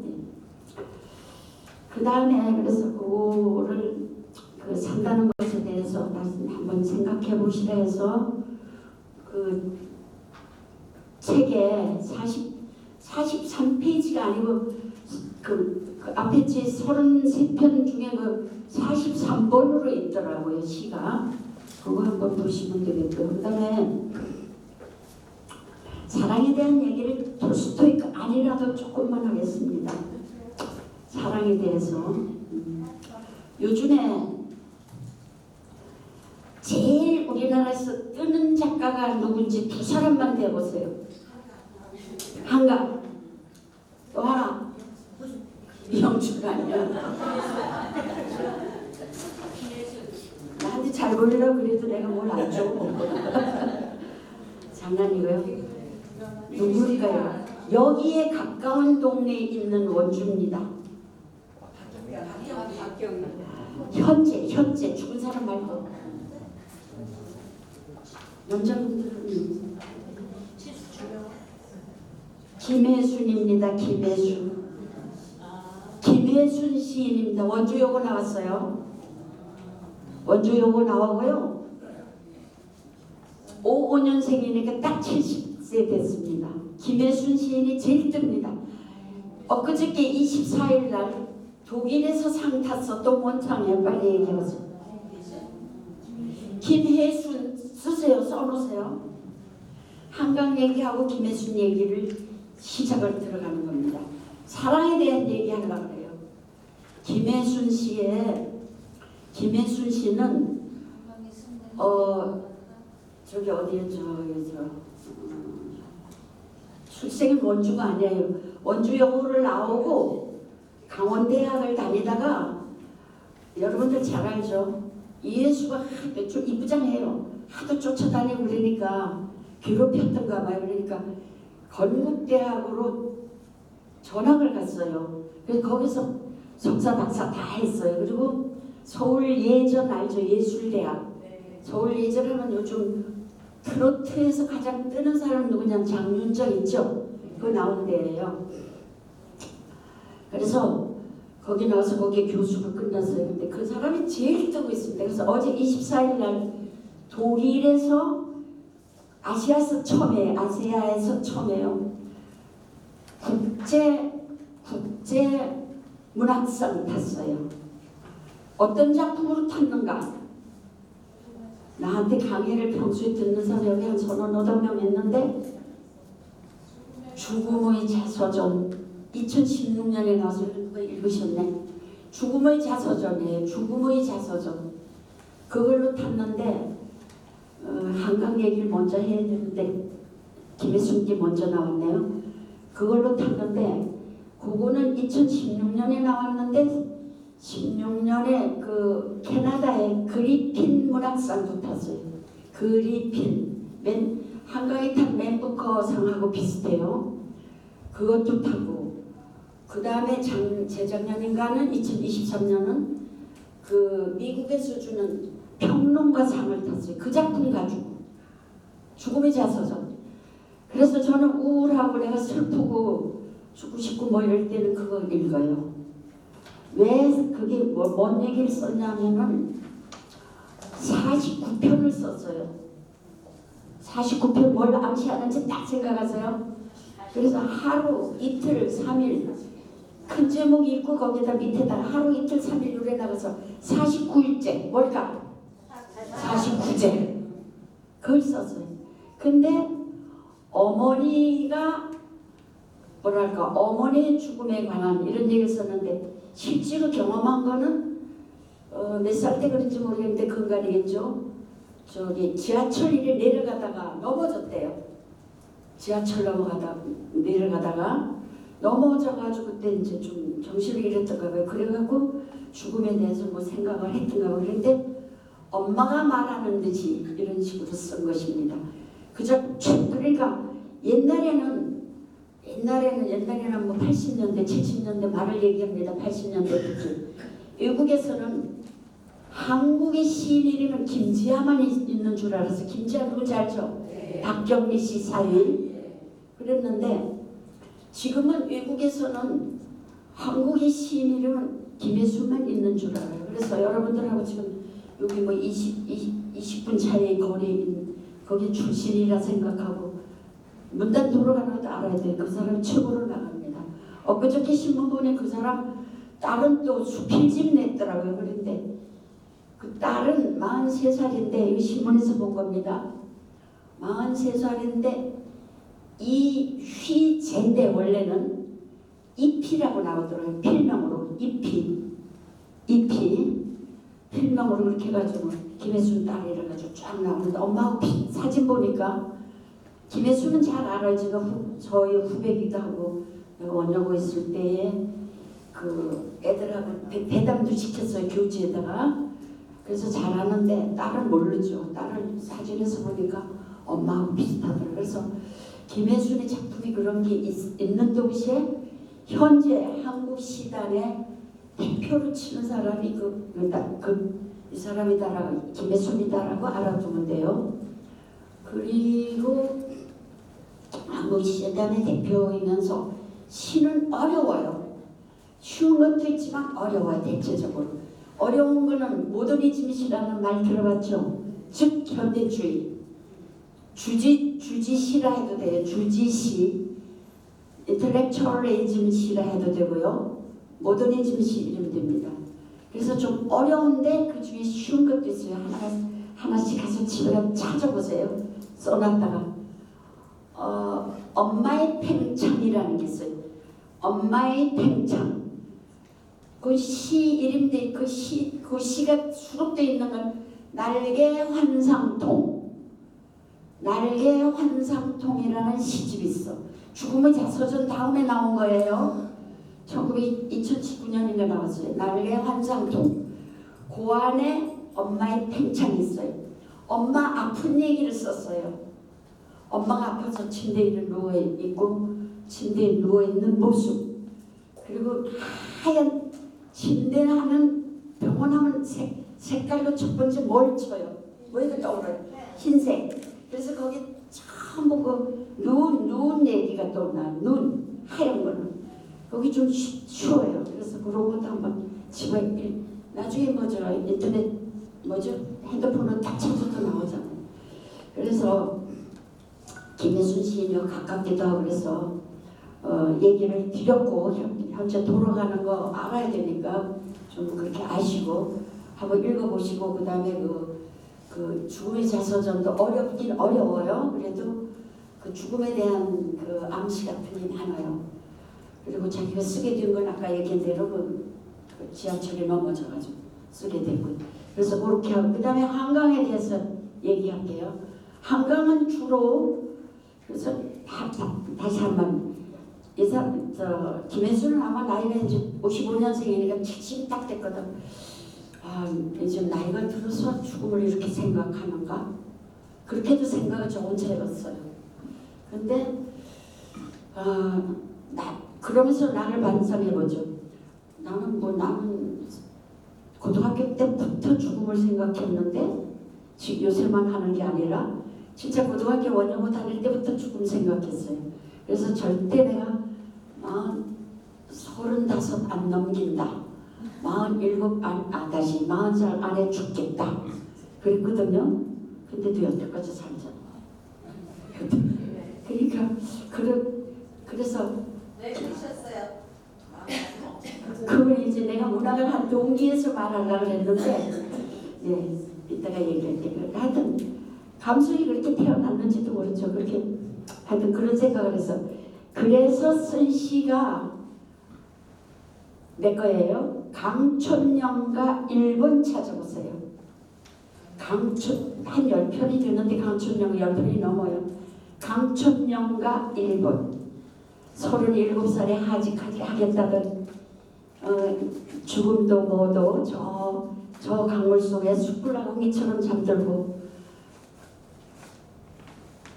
그 다음에 그래서 그거를 산다는 것에 대해서 다시 한번 생각해 보시라 해서 그 책에 43페이지가 아니고 그 앞에 제 33편 중에 그 43번으로 있더라고요. 시가. 그거 한번 보시면 되겠고요. 그 다음에 사랑에 대한 얘기를 톨스토이가 아니라도 조금만 하겠습니다. 사랑에 대해서 요즘에 제일 우리나라에서 뜨는 작가가 누군지 2사람만 대보세요. 한가 또 하나 이영춘 아니야. 나한테 잘 보이려고 그래도 내가 뭘 안 줘. 장난이고요. 누굴까요? 여기에 가까운 동네에 있는 원주입니다. 현재 죽은 사람 말고 연장분들은 김혜순입니다. 김혜순 시인입니다. 원주여고 나왔어요. 원주여고 나오고요. 55년생이니까 딱 70세 됐습니다. 김혜순 시인이 제일 뜹니다. 엊그저께 24일 날 독일에서 상 탔어. 또 원창에 빨리 얘기해보세요. 김혜순 쓰세요. 써놓으세요. 한강 얘기하고 김혜순 얘기를 시작을 들어가는 겁니다. 사랑에 대한 얘기하려고 그래요. 김혜순 씨는 저기 어디에 출생은 원주가 아니에요. 원주여고를 나오고 강원대학을 다니다가 여러분들 잘 알죠? 예수가 하도 좀 이부장해요. 하도 쫓아다니고 그러니까 괴롭혔던가 봐요. 그러니까 건국대학으로 전학을 갔어요. 그래서 거기서 석사 박사 다 했어요. 그리고 서울예전 알죠? 예술대학. 서울예전 하면 요즘 트로트에서 가장 뜨는 사람 누구냐? 장윤정 있죠? 그거 나온 데예요. 그래서 거기 나와서 거기에 교수로 끝났어요. 근데 그 사람이 제일 뜨고 있습니다. 그래서 어제 24일 날 독일에서 아시아에서 처음이에요. 국제 문학상 탔어요. 어떤 작품으로 탔는가? 나한테 강의를 평소에 듣는 사람 여기 한 3,500명 했는데 죽음의 자서전 2016년에 나와서 그거 읽으셨네. 죽음의 자서전이에요. 죽음의 자서전. 그걸로 탔는데 한강 얘기를 먼저 해야 되는데 김혜순기 먼저 나왔네요. 그걸로 탔는데 그거는 2016년에 나왔는데 16년에 그 캐나다의 그리핀 문학상도 탔어요. 그리핀 한강에 탄 맨부커상하고 비슷해요. 그것도 타고 그 다음에 재작년인가는 2023년은 그 미국에서 주는 평론가상을 탔어요. 그 작품 가지고 죽음의 자서전. 그래서 저는 우울하고 내가 슬프고 죽고 싶고 뭐 이럴 때는 그거 읽어요. 왜 그게 뭔 얘기를 썼냐면은 49편을 썼어요. 49편 뭘 암시하는지 딱 생각하세요. 그래서 하루, 이틀, 3일 큰 제목이 있고 거기다 밑에다가 하루, 이틀, 3일 노래 나가서 49일째 뭘까? 49제 그걸 썼어요. 근데 어머니가 뭐랄까 어머니의 죽음에 관한 이런 얘기를 썼는데 실제로 경험한 거는 몇 살 때 그런지 모르겠는데 건강이겠죠. 저기 지하철 이래 내려가다가 넘어졌대요. 지하철 내려가다가 넘어져가지고 그때 이제 좀 정신을 잃었던가 봐요. 그래갖고 죽음에 대해서 뭐 생각을 했던가 봐요. 그런데 엄마가 말하는 듯이 이런 식으로 쓴 것입니다. 그러니까 옛날에는 뭐 80년대, 70년대 말을 얘기합니다. 80년대 특히 외국에서는 한국의 시인 이름은 김지아만 있는 줄 알아서 김지아 누군지 알죠? 네. 박경리 씨 사위 그랬는데 지금은 외국에서는 한국의 시인 이름은 김혜수만 있는 줄 알아요. 그래서 여러분들하고 지금 여기 뭐 20분 차이의 거리인 거기 출신이라 생각하고 문단 돌아가는 것도 알아야 돼요. 그 사람 최고로 나갑니다. 엊그저께 신문 보니 그 사람 딸은 또 수필집 냈더라고요. 그런데 그 딸은 43살인데 이 신문에서 본 겁니다. 43살인데 이 휘제인데 원래는 이피라고 나오더라고요. 필명으로 이피 필명으로 그렇게 해가지고 김혜순 딸이라 가지고 쫙 나오는데 엄마하고 사진 보니까 김혜수는 잘 알아요. 제가 저희 후배기도 하고 내가 원여고 있을 때에 그 애들하고 대담도 시켰어요. 교지에다가. 그래서 잘 아는데 딸은 모르죠. 딸을 사진에서 보니까 엄마하고 비슷하더라고요. 그래서 김혜순의 작품이 그런 게 있는 동시에 현재 한국 시단의 대표로 치는 사람이 이 사람이다라고 김혜순이다라고 알아두면 돼요. 그리고 한국 시단의 대표이면서 시는 어려워요. 쉬운 것도 있지만 어려워요. 대체적으로 어려운 거는 모더니즘 시라는 말 들어봤죠? 즉 현대주의 주지시라 해도 돼요. 주지시 인텔렉츄얼리즘 시라 해도 되고요. 모더니즘 시 이름 됩니다. 그래서 좀 어려운데 그 중에 쉬운 것도 있어요. 하나씩 가서 집에 찾아보세요. 써놨다가 엄마의 팽창이라는 게 있어요. 엄마의 팽창. 그 시 이름인데 그 시가 수록되어 있는 건 날개 환상통이라는 시집이 있어. 죽음의 자서전 다음에 나온 거예요. 2019년인가 나왔어요. 날개 환상통. 그 안에 엄마의 팽창이 있어요. 엄마 아픈 얘기를 썼어요. 엄마가 아파서 침대에 누워있고 침대에 누워있는 모습, 그리고 하얀 침대하는 병원하면 색깔로 첫 번째 뭘 쳐요? 뭐가 떠오르요? 흰색. 그래서 거기 전부 그 눈 얘기가 떠나. 눈 하얀 거는 거기 좀 추워요. 그래서 그런 것도 한번 집에 나중에 뭐죠, 인터넷 뭐죠, 핸드폰으로 딱 찾아도 나오잖아요. 그래서 김혜순 시인과 가깝기도 하고 그래서 얘기를 드렸고, 현재 돌아가는 거 알아야 되니까 좀 그렇게 아시고 한번 읽어보시고, 그 다음에 그 죽음의 자서전도 어렵긴 어려워요. 그래도 그 죽음에 대한 그 암시 같은 게 많아요. 그리고 자기가 쓰게 된 건 아까 얘기한 대로 그 지하철에 넘어져가지고 쓰게 되고, 그래서 그렇게 하고, 그 다음에 한강에 대해서 얘기할게요. 한강은 주로, 그래서 다시 한번 김혜수는 아마 나이가 이제 55년생이니까 70 딱 됐거든. 아, 이제 나이가 들어서 죽음을 이렇게 생각하는가? 그렇게도 생각을 조금 해봤어요. 근데 그러면서 나를 반성해보죠. 나는 고등학교 때부터 죽음을 생각했는데 지금 요새만 하는 게 아니라 진짜 고등학교 원영어 다닐 때부터 죽음 생각했어요. 그래서 절대 내가 35 안 넘긴다, 47 다시 40살 안에 죽겠다 그랬거든요. 근데도 여태까지 살잖아. 그러니까 그래서 네, 그러셨어요. 그걸 이제 내가 문학을 한 동기에서 말하려고 했는데, 예, 이따가 얘기할게요. 하여튼 감성이 그렇게 태어났는지도 모르죠. 그렇게 하여튼 그런 생각을 해서, 그래서 쓴 시가 내 거예요. 강촌령가 1번 찾아보세요. 한 10편이 되는데 강촌령 10편이 넘어요. 강촌령가 1번. 37살에 하겠다던 죽음도 뭐도 저 강물 속에 숯불나무기처럼 잠들고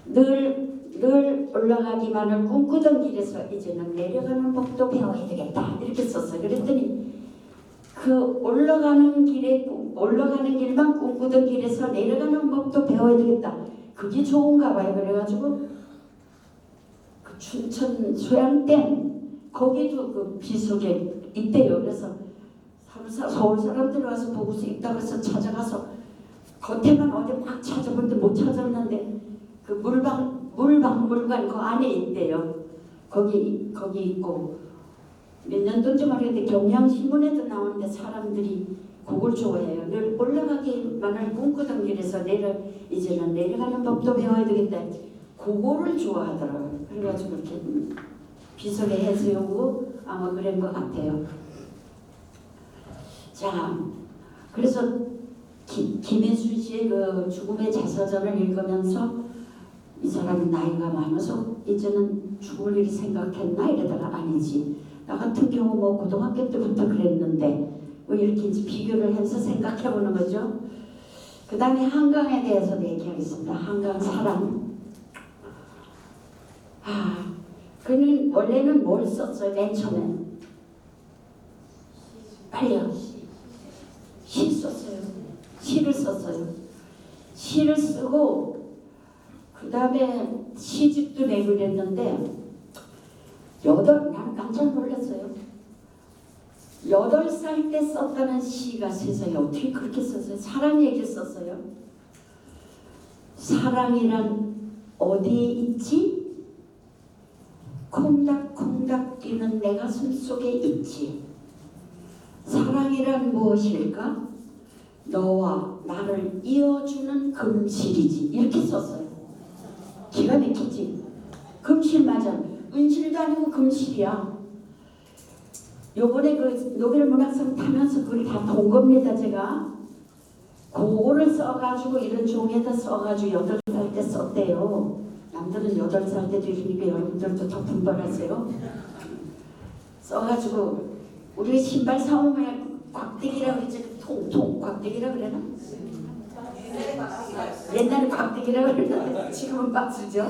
늘 올라가기만을 꿈꾸던 길에서 이제는 내려가는 법도 배워야 되겠다, 이렇게 썼어요. 그랬더니 그 올라가는 길만 꿈꾸던 길에서 내려가는 법도 배워야 되겠다, 그게 좋은가 봐요. 그래가지고 그 춘천 소양댐 거기도 그 비속에 있대요. 그래서 서울 사람들 와서 보고서 있다고 해서 찾아가서 겉에만 어디 막 찾아보는데 못 찾았는데 그 물박물관 그 안에 있대요. 거기 있고, 몇 년도인지 모르겠는데 경향신문에도 나오는데 사람들이 그걸 좋아해요. 늘 올라가기만을 꿈꾸던 길에서 이제는 내려가는 법도 배워야 되겠다, 그거를 좋아하더라고요. 그래가지고 이렇게 비석에 해세우고 아마 그런 것 같아요. 자, 그래서 김혜수 씨의 그 죽음의 자서전을 읽으면서 이 사람이 나이가 많아서 이제는 죽을 일이 생각했나 이러다가 아니지, 나 같은 경우 뭐 고등학교 때부터 그랬는데 뭐 이렇게 이제 비교를 해서 생각해보는 거죠. 그 다음에 한강에 대해서 얘기하겠습니다. 한강 사랑. 그는 원래는 뭘 썼어요? 맨 처음에 빨리요. 시 썼어요. 시를 썼어요. 시를 쓰고 그 다음에 시집도 내고 그랬는데 나는 깜짝 놀랐어요. 8살 때 썼다는 시가 세상에 어떻게 그렇게 썼어요? 사랑 얘기 썼어요. 사랑이란 어디에 있지? 콩닥콩닥 뛰는 내 가슴 속에 있지. 사랑이란 무엇일까? 너와 나를 이어주는 금실이지. 이렇게 썼어요. 기가 막히지? 금실 맞아. 은실도 아니고 금실이야. 요번에 그 노벨 문학상 타면서 그걸 다 본 겁니다. 제가 그거를 써가지고 이런 종이에다 써가지고 8살 때 썼대요. 남들은 8살 때도 이러니까 여러분들도 더 분발하세요. 써가지고 우리 신발 사오면 곽대기라고 그러지. 통통 곽대기라고 그러나? 옛날에 곽대기라고 그러는데 지금은 박스죠.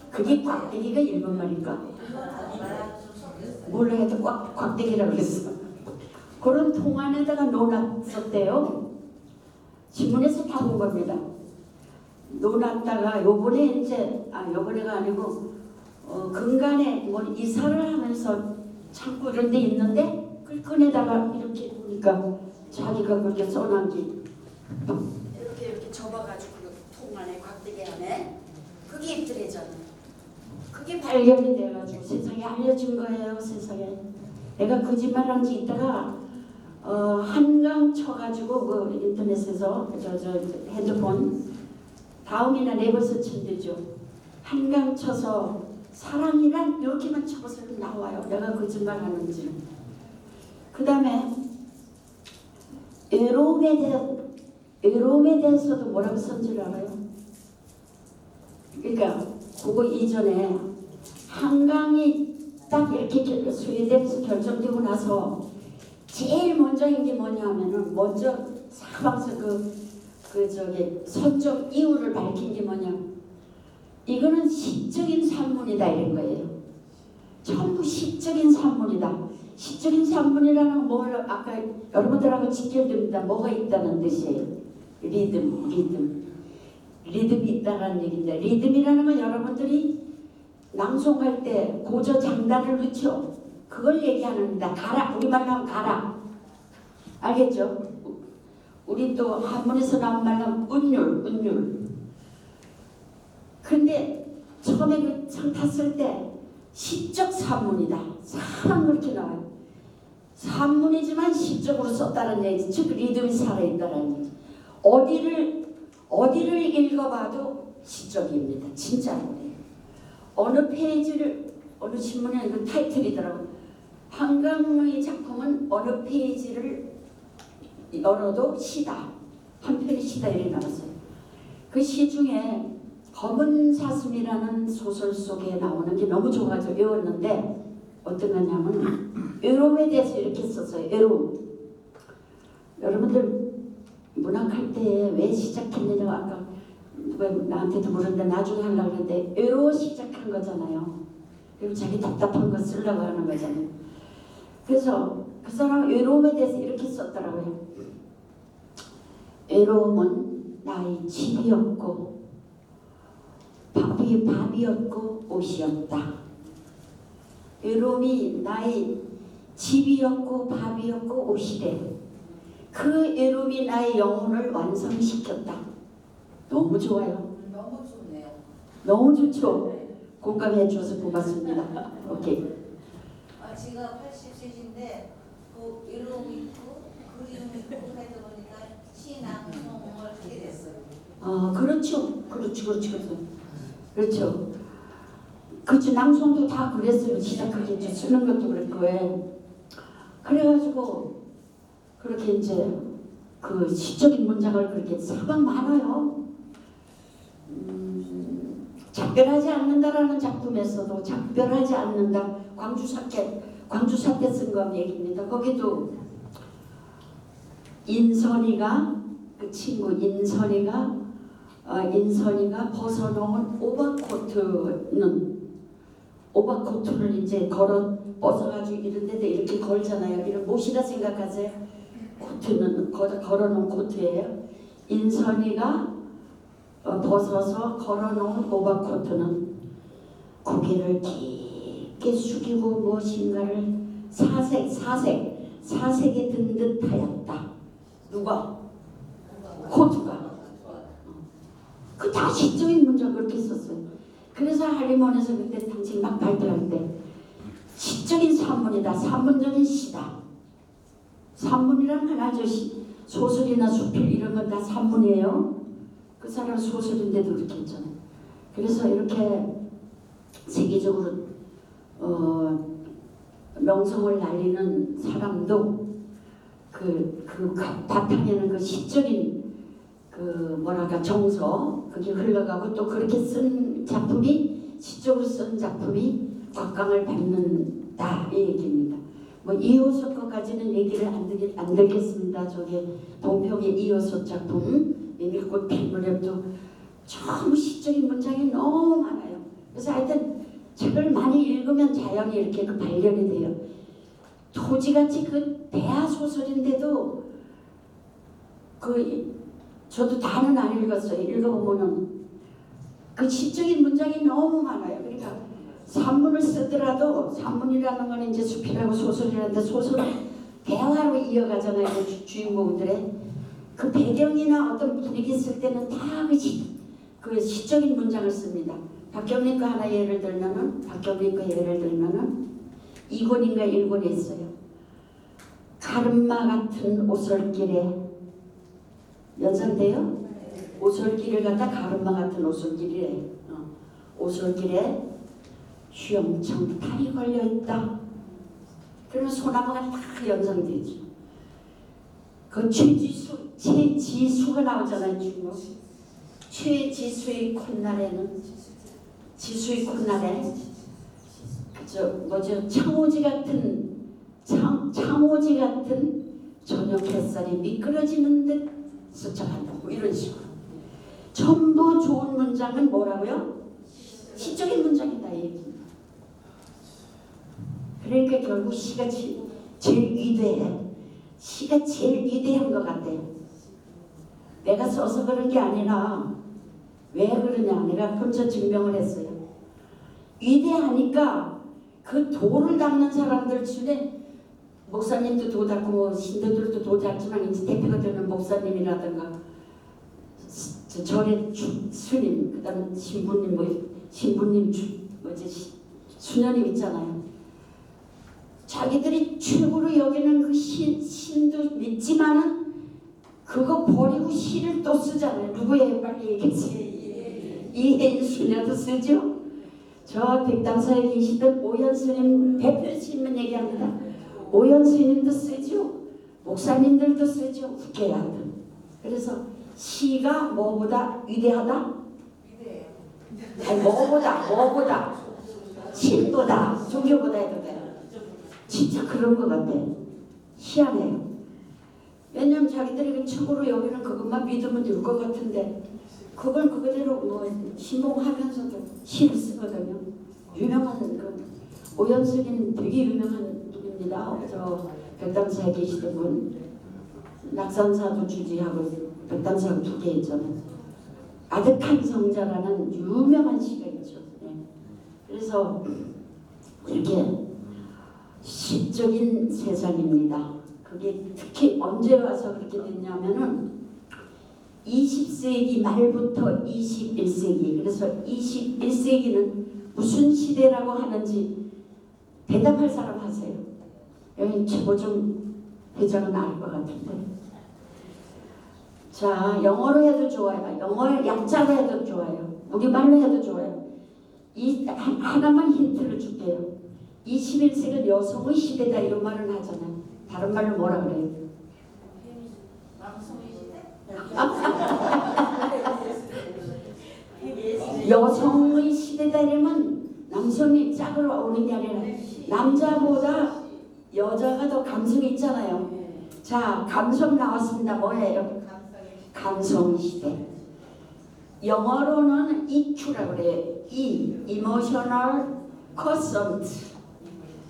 그게 곽대기가 일본말일까? 몰라 해도 곽대기라고 그랬어. 그런 통 안에다가 넣어놨었대요. 신문에서 다 본 겁니다. 놓았다가 요번에 요번에가 아니고 근간에 뭐 이사를 하면서 창고 이런 데 있는데 그 끈에다가 이렇게 보니까 자기가 그렇게 써놓은 게 이렇게 접어가지고 통 안에 곽대기 안에 그게 있더래잖아. 그게 발견이 돼가지고 세상에 알려진 거예요. 세상에 내가 거짓말한 지 있다가 한강 쳐가지고 그 인터넷에서 저 핸드폰 다음이나 네버서 친대죠. 한강 쳐서 사랑이란 이렇게만 쳐서 나와요. 내가 거짓말하는지. 그 다음에 외로움에 대해서도 뭐라고 쓴 줄 알아요? 그러니까 그거 이전에 한강이 딱 이렇게 스웨덴에서 결정되고 나서 제일 먼저인 게 뭐냐면은 먼저 사방서 선적 이유를 밝힌 게 뭐냐? 이거는 시적인 산문이다 이런 거예요. 전부 시적인 산문이다. 시적인 산문이라는 건 뭘 아까 여러분들하고 직결됩니다. 뭐가 있다는 뜻이에요. 리듬이 있다는 얘기인데 리듬이라는 건 여러분들이 낭송할 때 고저 장단을 넣죠. 그걸 얘기하는다. 가라. 우리말로 하면 가라. 알겠죠? 우리 또 한문에서 나온 말로 하면 운율. 근데 처음에 그 상 탔을 때 시적 산문이다. 사람 그렇게 나와요. 산문이지만 시적으로 썼다는 얘기지. 즉 리듬이 살아있다는 얘기지. 어디를 읽어봐도 시적입니다. 진짜로. 어느 페이지를 어느 신문에 그 타이틀이더라고요. 한강의 작품은 어느 페이지를 열어도 시다. 한 편이 시다 이렇게 나왔어요. 그 시 중에 검은 사슴이라는 소설 속에 나오는 게 너무 좋아서 외웠는데 어떤 거냐면 외로움에 대해서 이렇게 썼어요. 외로움. 여러분들 문학할 때 왜 시작했느냐고 아까 누가 나한테도 물었는데 나중에 하려고 했는데 외로워 시작한 거잖아요. 그리고 자기 답답한 거 쓰려고 하는 거잖아요. 그래서 그 사람은 외로움에 대해서 이렇게 썼더라고요. 외로움은 나의 집이었고 밥이었고 옷이었다. 외로움이 나의 집이었고 밥이었고 옷이래. 그 외로움이 나의 영혼을 완성시켰다. 너무 좋아요. 너무 좋네요. 너무 좋죠. 공감해 주셔서 고맙습니다. 오케이. 제가 80세신데 그 외로움 있고 그리움 있고 하다 보니까 시낭송을 하게 됐어요. 그렇죠. 그렇죠. 낭송도 다 그랬어요. 시작하겠죠. 쓰는 것도 그랬고. 그래가지고 그렇게 이제 그 시적인 문장을 그렇게 사방 많아요. 작별하지 않는다라는 작품에서도 작별하지 않는다. 광주 사태 쓴 거 얘기입니다. 거기도 인선이가 그 친구 인선이가 벗어놓은 오버코트를 이제 벗어가지고 이런 데다 이렇게 걸잖아요. 이런 못이라 생각하세요. 코트는 걸어놓은 코트예요. 인선이가 벗어서 걸어놓은 오버코트는 고개를 깊게 숙이고 무엇인가를 사색에 든 듯하였다. 누가? 코트가. 그 다 시적인 문장 그렇게 썼어요. 그래서 할리몬에서 그때 당시 막 발표할 때 시적인 산문이다. 산문적인 시다. 산문이란 건 아저씨 소설이나 수필 이런 건 다 산문이에요. 그 사람 소설인데도 그렇게 했잖아요. 그래서 이렇게 세계적으로 명성을 날리는 사람도 그 바탕에는 그 시적인 정서 그게 흘러가고 또 그렇게 쓴 작품이 시적으로 쓴 작품이 곽강을 받는 있다 이 얘기입니다. 뭐 이호섭 것까지는 얘기를 안 듣겠습니다. 저게 동평의 이호섭 작품 인일꽃 핀 무렵도 참 시적인 문장이 너무 많아요. 그래서 하여튼 책을 많이 읽으면 자연히 이렇게 그 발견이 돼요. 토지같이 그 대하 소설인데도 저도 다는 안 읽었어요. 읽어보면은 그 시적인 문장이 너무 많아요. 그러니까 산문을 쓰더라도 산문이라는 건 이제 수필하고 소설이라는데 소설은 대화로 이어가잖아요. 주인공들의 그 배경이나 어떤 분위기 쓸 때는 다 그 시적인 문장을 씁니다. 박경림 거 하나 예를 들면은 이권인가 일권에 있어요. 가르마 같은 오솔길에 연상돼요? 오솔길을 갖다 가르마 같은 오솔길이래. 오솔길에 휘영청 탈이 걸려있다. 그러면 소나무가 다 연상되죠. 그 최지수가 나오잖아요. 중국. 최지수의 콧날에는 지수의 콧날에 창호지 같은 저녁 햇살이 미끄러지는 듯 스쳐간다. 뭐 이런 식으로. 전부 좋은 문장은 뭐라고요? 시적인 문장이다 이 얘기입니다. 그러니까 결국 시가 제일 위대해. 시가 제일 위대한 것 같아요. 내가 써서 그런 게 아니라 왜 그러냐 내가 혼자 증명을 했어요. 위대하니까 그 도를 닦는 사람들 중에 목사님도 도 닦고 뭐 신도들도 도 닦지만 이제 대표가 되는 목사님이라든가 절의 스님 그다음 신부님 수녀님 있잖아요. 자기들이 최고로 여기는 그 신도 믿지만은 그거 버리고 시를 또 쓰잖아요. 누구예요? 빨리 얘기해주세요. 이혜인 수녀도 쓰죠. 저 백담사에 계시던 오현 스님 대표 스님은 얘기합니다. 오현 스님도 쓰죠. 목사님들도 쓰죠. 국회의원들. 그래서 시가 뭐보다 위대하다? 위대해요. 아니 뭐보다 신보다 종교보다 해도 돼요. 진짜 그런 것 같아. 희한해요. 왜냐면 자기들이 최고로 여기는 그것만 믿으면 될 것 같은데 그걸 그대로 뭐 신봉하면서도 시를 쓰거든요. 유명한 그 오연숙이는 되게 유명한 분입니다. 저 백담사에 계시던 분 낙산사도 주지하고 백담사가 2개 있잖아요. 아득한 성자라는 유명한 시가 있죠. 네. 그래서 이렇게 시적인 세상입니다. 그게 특히 언제 와서 그렇게 됐냐면은 20세기 말부터 21세기 그래서 21세기는 무슨 시대라고 하는지 대답할 사람 하세요. 여기 최고종 회장은 알 것 같은데. 자, 영어로 해도 좋아요. 영어를 약자로 해도 좋아요. 우리말로 해도 좋아요. 하나만 힌트를 줄게요. 21세기는 여성의 시대다 이런 말을 하잖아요. 다른 말로 뭐라 그래요? 여성의 시대다 이러면 남성이 짝으로 오는 게 아니라 남자보다 여자가 더 감성이 있잖아요. 자, 감성 나왔습니다. 뭐예요? 감성 시대. 영어로는 EQ라고 그래요. Emotional Quotient.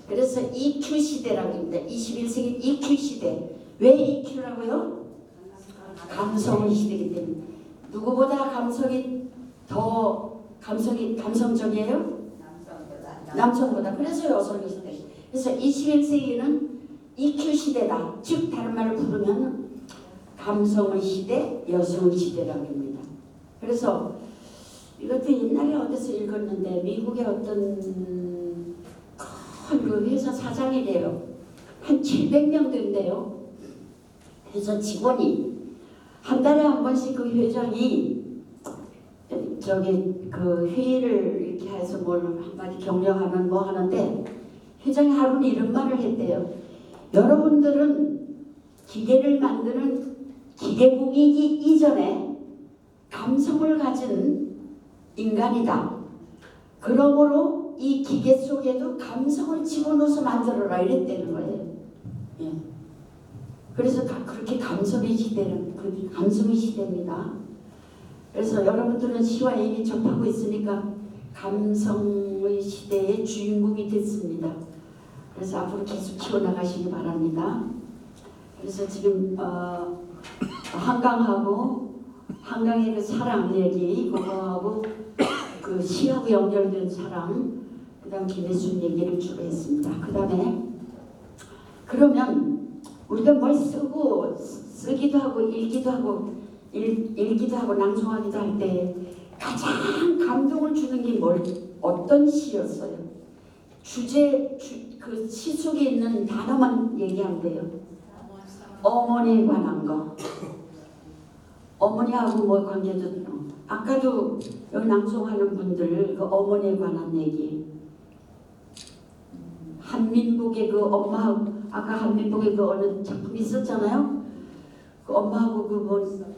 그래서 EQ 시대라고 합니다. 21세기 EQ 시대. 왜 EQ라고요? 감성의 시대이기 때문에. 누구보다 감성이 감성적이에요? 남성보다. 그래서 여성의 시대. 그래서 21세기는 EQ 시대다. 즉 다른 말을 부르면 감성의 시대, 여성의 시대라고 합니다. 그래서 이것도 옛날에 어디서 읽었는데 미국의 어떤 큰 그 회사 사장이래요. 한 700명 된대요. 회사 직원이 한 달에 한 번씩 그 회장이 그 회의를 이렇게 해서 뭘 한마디 격려하는 뭐 하는데 회장이 하루는 이런 말을 했대요. 여러분들은 기계를 만드는 기계공이기 이전에 감성을 가진 인간이다. 그러므로 이 기계 속에도 감성을 집어넣어서 만들어라 이랬다는 거예요. 예. 그래서 그렇게 감성의 시대는 그 감성의 시대입니다. 그래서 여러분들은 시와 이미 접하고 있으니까 감성의 시대의 주인공이 됐습니다. 그래서 앞으로 계속 키워나가시기 바랍니다. 그래서 지금 한강의 그 사랑 얘기 그거하고 그 시하고 연결된 사랑 그다음 김혜순 얘기를 주로 했습니다. 그다음에 그러면 우리가 뭘 쓰기도 하고 읽기도 하고 낭송하기도 할 때 가장 감동을 주는 게 어떤 시였어요? 그 시 속에 있는 단어만 얘기하면 돼요. 어머니에 관한 거. 어머니하고 뭐 관계도 아까도 여기 낭송하는 분들 그 어머니에 관한 얘기. 한민복의 그 엄마하고 아까 한민복의 그 어느 작품이 있었잖아요. 그 엄마하고 그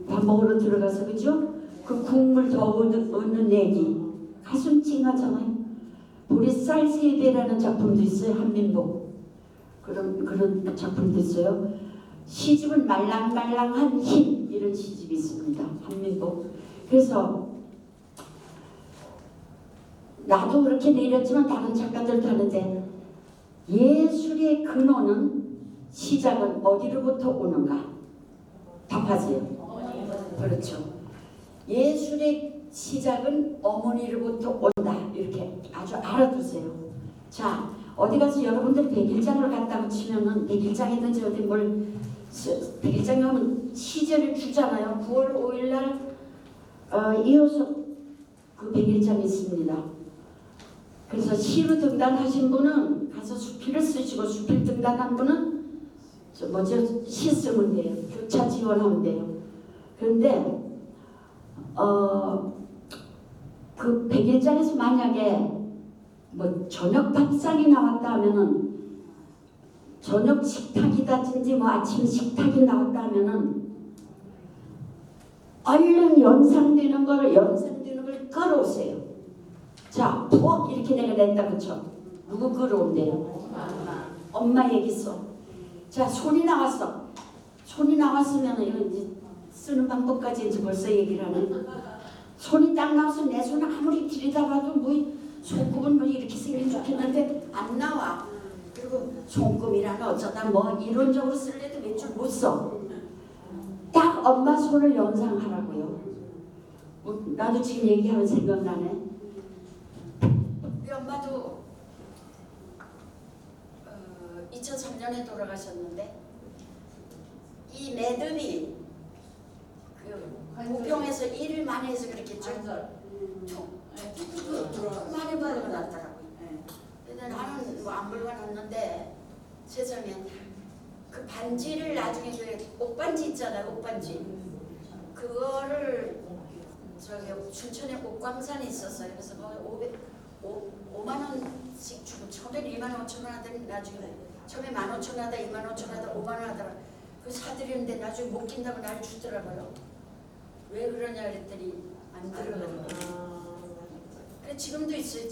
밥 먹으러 들어가서 그죠? 그 국물 더 얻는 얘기. 가슴 찡하잖아요. 보리쌀 세대라는 작품도 있어요. 한민복. 그런 작품도 있어요. 시집은 말랑말랑한 힘 이런 시집이 있습니다. 한민복. 그래서 나도 그렇게 내렸지만 다른 작가들도 하는데 예술의 근원은 시작은 어디로부터 오는가? 답하세요. 그렇죠. 예술의 시작은 어머니로부터 온다. 이렇게 아주 알아두세요. 자, 어디 가서 여러분들 백일장을 갔다고 치면은 백일장이든지 어디 뭘 백일장에 가면 시제를 주잖아요. 9월 5일 날 이어서 그 백일장이 있습니다. 그래서 시로 등단하신 분은 가서 수필을 쓰시고 수필 등단한 분은 시 쓰면 돼요. 교차 지원하면 돼요. 그런데 그 백일장에서 만약에 뭐 저녁 밥상이 나왔다 하면은 저녁 식탁이다든지 뭐 아침 식탁이 나왔다 하면은 얼른 연상되는 걸 끌어오세요. 자, 부엌 이렇게 내가 냈다 그쵸? 누구 끌어온대요? 엄마 얘기 써. 자, 손이 나왔어. 손이 나왔으면 이거 이제 쓰는 방법까지 이제 벌써 얘기를 하네. 손이 딱 나와서 내 손 아무리 들여다봐도 뭐 손금은 뭐 이렇게 생긴 좋겠는데 안 나와. 그리고 손금이라는 어쩌다 뭐 이론적으로 쓸래도 몇 줄 못 써. 딱 엄마 손을 연상하라고요. 나도 지금 얘기하면 생각나네. 우리 엄마도 2003년에 돌아가셨는데 이 매듭이 그 부평에서 일을 많이 해서 그렇겠죠. 많이 벌어놨더라고요. 근데 나는 뭐 안 벌어놨는데 세상에 그 반지를 나중에 그 옷반지 있잖아요. 옷반지 그거를 저기 춘천에 옷광산에 있었어요. 그래서 거기 5만 원씩 주고 처음에 2만 5천 원 하더니 나중에 처음에 15,000원 하다 2만 5천 원 하다 5만 원 하더라. 그 사드리는데 나중에 못 낀다고 날 주더라고요. 왜 그러냐 그랬더니 안 들어가더라고요. 그래 지금도 있어요.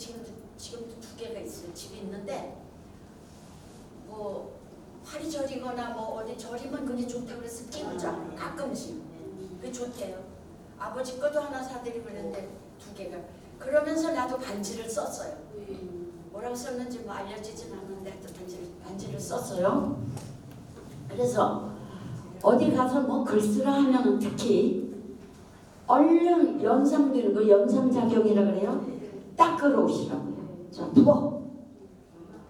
지금도 2개가 있어요. 집에 있는데 뭐 팔이 저리거나 뭐 어디 저리면 그게 좋다고 그래서 끼우자. 가끔씩. 그게 좋대요. 아버지 것도 하나 사드리고 그랬는데 2개가. 그러면서 나도 반지를 썼어요. 뭐라고 썼는지 뭐 알려지진 않는데 하여튼 반지를 썼어요. 그래서 어디 가서 뭐 글 쓰라 하면은 특히 얼른 연상되는 거 연상작용이라 그래요. 딱 끌어오시라고요. 자, 부엌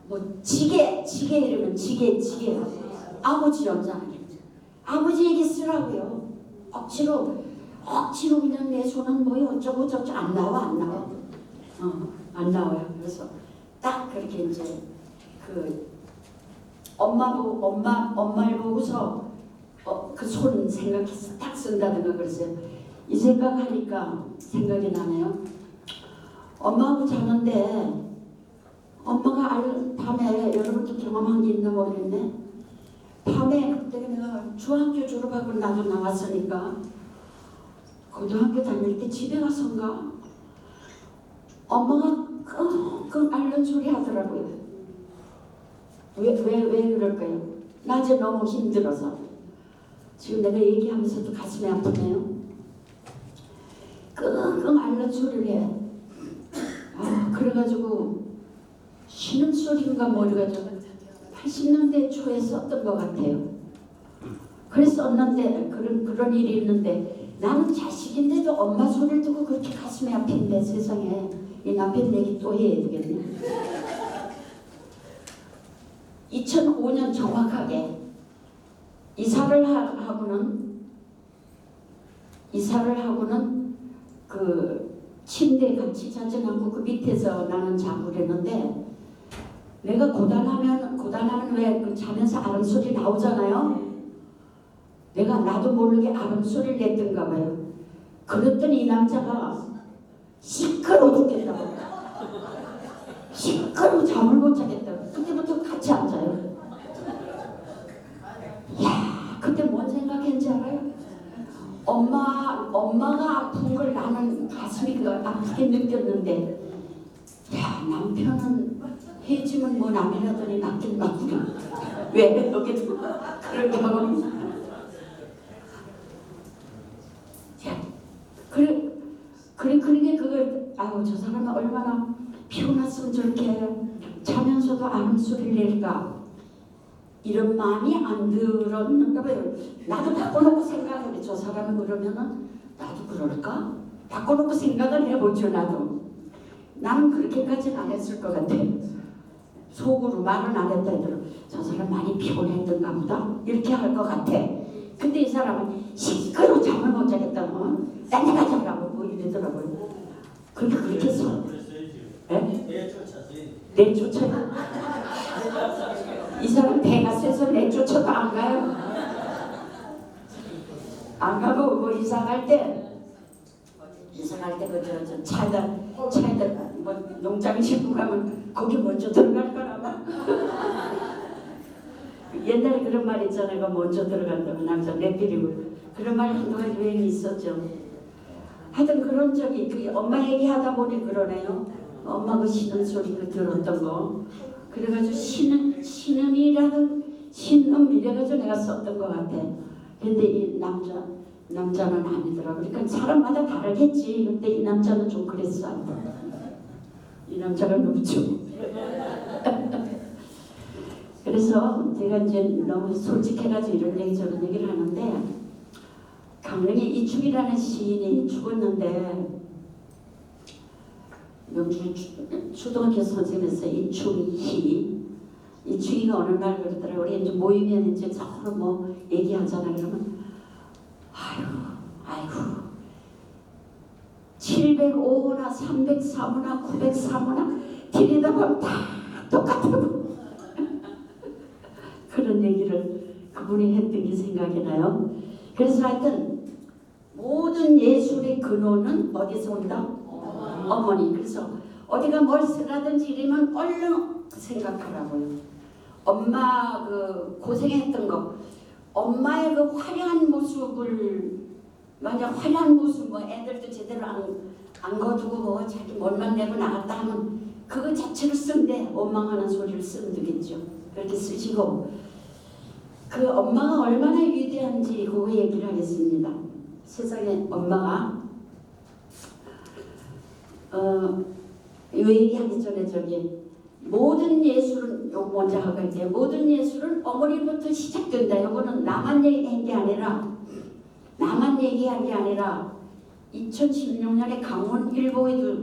뭐 지게 이러면 지게 아버지 연상하게 아버지 얘기 쓰라고요. 억지로 그냥 내 손은 뭐 어쩌고 저쩌고 안 나와. 안 나와요. 그래서 딱 그렇게 이제 그 엄마를 보고서 그 손 생각해서 딱 쓴다든가 그랬어요. 이 생각하니까 생각이 나네요. 엄마하고 자는데 엄마가 밤에 여러분도 경험한 게 있나 모르겠네. 밤에 그때 내가 중학교 졸업하고 나도 나왔으니까 고등학교 다닐 때 집에 가서인가 엄마가 끙끙 앓는 소리 하더라고요. 왜 그럴까요? 낮에 너무 힘들어서. 지금 내가 얘기하면서도 가슴이 아프네요. 끙끙 앓는 소리를 해. 그래가지고 쉬는 소리인가 머리가 좀 80년대 초에 썼던 것 같아요. 그랬었는데 그런 일이 있는데 나는 자식인데도 엄마 소리를 듣고 그렇게 가슴이 아픈데 세상에 이 남편 얘기 또 해야 되겠네. 2005년 정확하게 이사를 하고는 그 침대에 같이 자지 않고 그 밑에서 나는 자고 그랬는데 내가 고단하면 왜 그 자면서 아름 소리 나오잖아요. 내가 나도 모르게 아름 소리를 냈던가 봐요. 그랬더니 이 남자가 시끄러워 죽겠다고. 시끄러워 잠을 못 자겠다고. 그때부터 같이 앉아요. 이야, 그때 뭔 생각했는지 알아요? 엄마가 아픈 걸 나는 가슴이 아프게 느꼈는데, 야, 남편은 해지면 뭐 남이라더니 낫긴 낫구나. 왜 여기도 그런 경험이 있어. 그러게 그걸 저 사람은 얼마나 피곤했으면 저렇게 자면서도 아무 소리를 낼까 이런 마음이 안 들었는가 봐요. 나도 바꿔놓고 생각을 해. 저 사람은 그러면은 나도 그럴까? 바꿔놓고 생각을 해보죠. 나는 그렇게까지는 안 했을 것 같아. 속으로 말은 안 했다 하더라도 저 사람 많이 피곤했던가 보다 이렇게 할 것 같아. 근데 이 사람은 시끄러워 잠을 못 자겠다고 딴 데 가자고 뭐 이러더라고요. 그렇게 해서 내쫓아요. 이 사람 배가 세서 내쫓아도 안 가요. 안 가고 뭐 이사갈 때 그저 차에다 뭐 농장 짓고 가면 거기 먼저 들어갈 거라 봐. 옛날에 그런 말 있잖아요. 먼저 들어간다고 남자 내버리고 그런 말 한동안 유행이 있었죠. 하여튼 그런 적이 엄마 얘기하다 보니 그러네요. 엄마 그 신음 소리 들었던 거. 그래가지고 신음이라는 신음 이래가지고 내가 썼던 것 같아. 근데 이 남자는 아니더라고. 그러니까 사람마다 다르겠지. 근데 이 남자는 좀 그랬어. 이 남자가 누구죠? 그래서 제가 이제 너무 솔직해가지고 이런 얘기 저런 얘기를 하는데 강릉에 이충이라는 시인이 죽었는데 명주 초등학교 선생님에서 이충이가 어느 날 그러더라고요. 우리 이제 모이면 이제 서로 뭐 얘기하잖아. 그러면 아이고 705호나 303호나 903호나 들여다보면 다 똑같다고 그런 얘기를 그분이 했던 게 생각이 나요. 그래서 하여튼 모든 예술의 근원은 어디서 온다? 어머니. 그래서 어디가 뭘 쓰라든지 이러면 얼른 생각하라고요. 엄마 그 고생했던 거, 엄마의 그 화려한 모습을 만약 화려한 모습 뭐 애들도 제대로 안 거두고 뭐 자기 멋만 내고 나갔다 하면 그거 자체를 쓴데 원망하는 소리를 쓰면 되겠죠. 그렇게 쓰시고 그 엄마가 얼마나 위대한지 그거 얘기를 하겠습니다. 세상에 엄마가 이 얘기하기 전에 모든 예술은 요 먼저 하고 있대요. 모든 예술은 어머니부터 시작된다. 이거는 나만 얘기한 게 아니라 2016년에 강원일보에도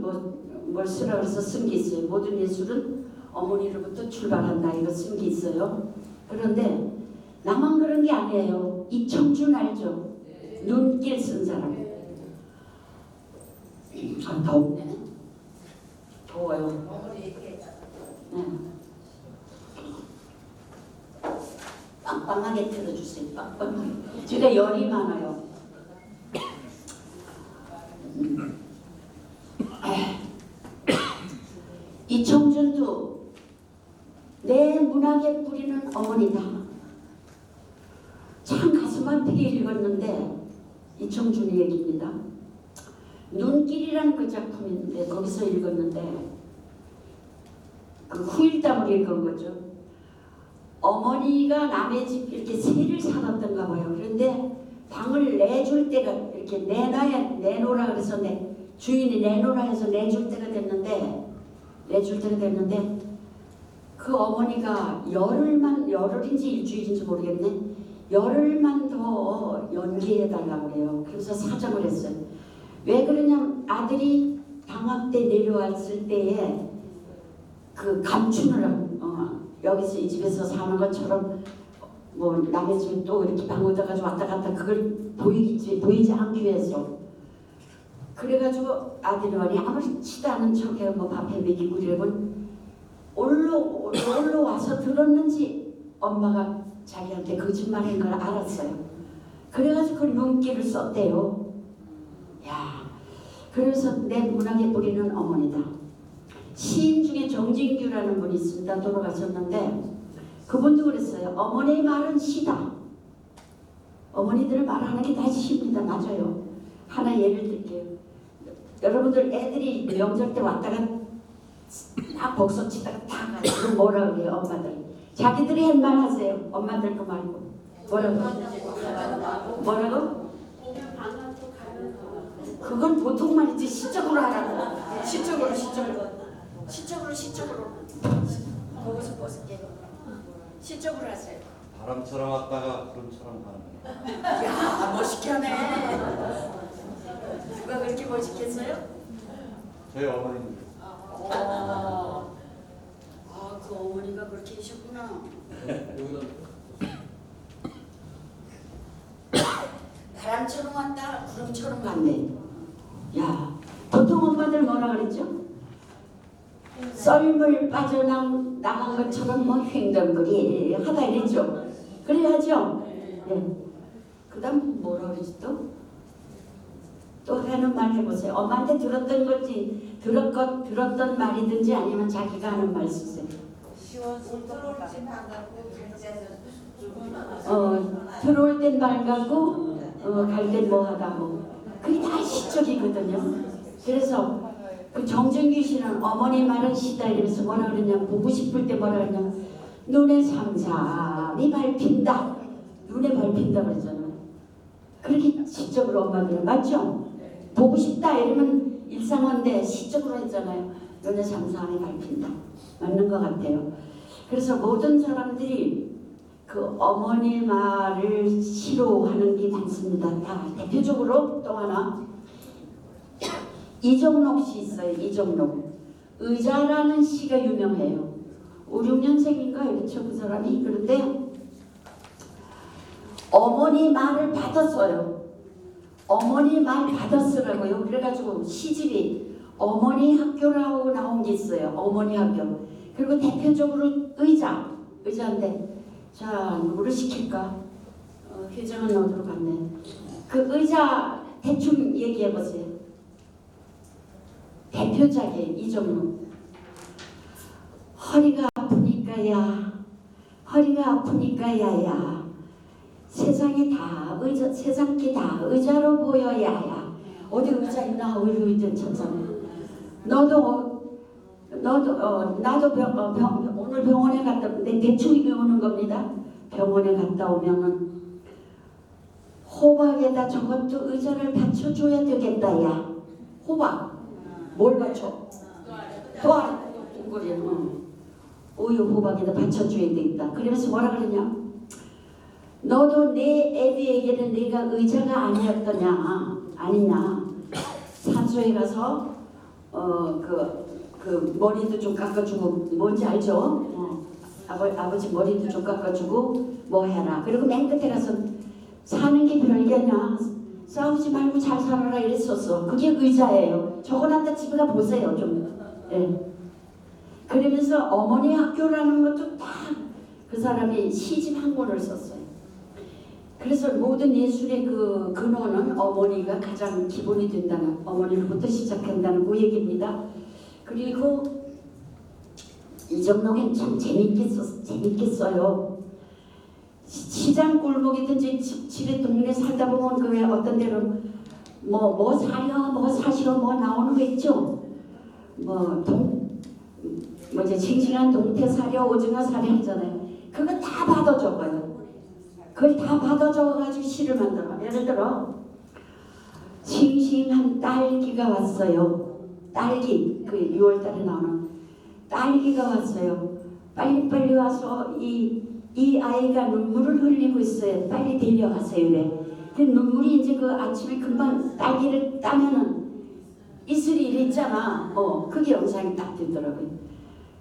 뭘 쓰라 그래서 쓴 게 있어요. 모든 예술은 어머니로부터 출발한다. 이거 쓴 게 있어요. 그런데 나만 그런 게 아니에요. 이청준 알죠? 눈길 쓴 사람. 덥네. 더워요. 네. 빵빵하게 틀어주세요. 빵빵하게. 제가 열이 많아요. 이청준도 내 문학의 뿌리는 어머니다. 참 가슴 아프게 읽었는데 이청준의 얘기입니다. 눈길이라는 그 작품인데 거기서 읽었는데 그 후일담을 읽은 거죠. 어머니가 남의 집 이렇게 새를 사놨던가 봐요. 그런데 방을 내줄 때가 이렇게 내놓으라 그래서 주인이 내놓으라 해서 내줄 때가 됐는데 그 어머니가 열흘인지 일주일인지 모르겠네. 열흘만 더 연기해 달라고 그래요. 그래서 사정을 했어요. 왜 그러냐면 아들이 방학 때 내려왔을 때에 그 감추느라고 여기서 이 집에서 사는 것처럼 뭐 남의 집에 또 이렇게 방 얻어가지고 왔다 갔다 그걸 보이지 않기 위해서 그래가지고 아들이 말이 아무리 치도 않은 척해 뭐 밥해 먹이고 이러면 올라와서 들었는지 엄마가 자기한테 거짓말인 걸 알았어요. 그래가지고 그 눈길을 썼대요. 야, 그래서 내 문학에 뿌리는 어머니다. 시인 중에 정진규라는 분이 있습니다. 돌아가셨는데 그분도 그랬어요. 어머니의 말은 시다. 어머니들 말하는 게 다 시입니다. 맞아요. 하나 예를 들게요. 여러분들 애들이 명절 때 왔다가 딱 복서 치다가 다 가지고 뭐라 그래요 엄마들. 자기들이 한 말 하세요. 엄마들 거 말고. 뭐라고? 그건 보통 말이지 시적으로 하라고. 시적으로. 거기서 벗을게. 시적으로 하세요. 바람처럼 왔다가 구름처럼 가는. 야 멋있게 하네. 누가 그렇게 멋있게 했어요? 저희 어머님. 그 어머니가 그렇게 하셨구나. 바람처럼 왔다 구름처럼 갔네. 야, 보통 엄마들 뭐라 그랬죠? 썰물 빠져나간 것처럼 뭐 횡덩거리 하다 이랬죠. 그래야죠. 네. 그다음 뭐라 그러지 또? 또 하는 말 해보세요. 엄마한테 들었던 건지 들었던 말이든지 아니면 자기가 하는 말 쓰세요. 들어올지 반갑고 들어올 땐 밝고 갈 땐 뭐하다고. 그게 다 시적이거든요. 그래서 그 정준규 씨는 어머니 말은 시다 이러면서 뭐라 그러냐 보고 싶을 때 뭐라 그러냐 눈에 삼삼이 밟힌다. 눈에 밟힌다 그러잖아요. 그렇게 시적으로 엄마들은 맞죠? 보고 싶다 이러면 일상어인데 시적으로 했잖아요. 눈에 삼삼이 밟힌다. 맞는 것 같아요. 그래서 모든 사람들이 그 어머니 말을 싫어하는 게 많습니다. 다 대표적으로 또 하나 이정록 씨 있어요. 이정록 의자라는 시가 유명해요. 5, 6년생인가 그렇죠 그 사람이. 그런데 어머니 말을 받았어요. 어머니 말 받았으라고요. 그래가지고 시집이 어머니 학교라고 나온 게 있어요. 어머니 학교. 그리고 대표적으로 의자인데 자 누구를 시킬까? 회장은 어디로 갔네. 그 의자 대충 얘기해 보세요. 대표작이에요. 이정록. 허리가 아프니까 야야 세상이 다 세상이 다 의자로 보여야야. 어디 의자 있나? 의자 찾잖아요. 나도 오늘 병원에 갔다 내 대충 배우는 겁니다. 병원에 갔다 오면은 호박에다 저것도 의자를 받쳐줘야 되겠다야. 호박 뭘 받쳐? 또한 동그리는 우유 호박에다 받쳐줘야 되겠다. 그러면서 뭐라 그러냐? 너도 내 애비에게는 네가 의자가 아니냐? 산소에 가서 그 머리도 좀 깎아주고 뭔지 알죠? 아버지 머리도 좀 깎아주고 뭐 해라. 그리고 맨 끝에 가서 사는 게 별게냐? 싸우지 말고 잘 살아라 이랬었어. 그게 의자예요. 저거 갖다 집에 가 보세요 좀. 네. 그러면서 어머니 학교라는 것도 딱 그 사람이 시집 한 권을 썼어요. 그래서 모든 예술의 그 근원은 어머니가 가장 기본이 된다는, 어머니로부터 시작한다는 그 얘기입니다. 그리고 이정록은 참 재밌게 써요. 시장 골목이든지 집에 동네 살다 보면 그 왜 어떤 데는 뭐 사시오 뭐 나오는 거 있죠. 뭐지 싱싱한 동태 사료, 오징어 사료 있잖아요. 그거 다 받아 적어요. 그걸 다 받아 적어가지고 시를 만들어. 예를 들어 싱싱한 딸기가 왔어요. 딸기 그 6월달에 나오는 딸기가 왔어요. 빨리빨리 와서 이 아이가 눈물을 흘리고 있어요. 빨리 데려가세요. 그래. 그 눈물이 이제 그 아침에 금방 딸기를 따면은 이슬이 이랬잖아. 그게 영상이 딱 되더라고요.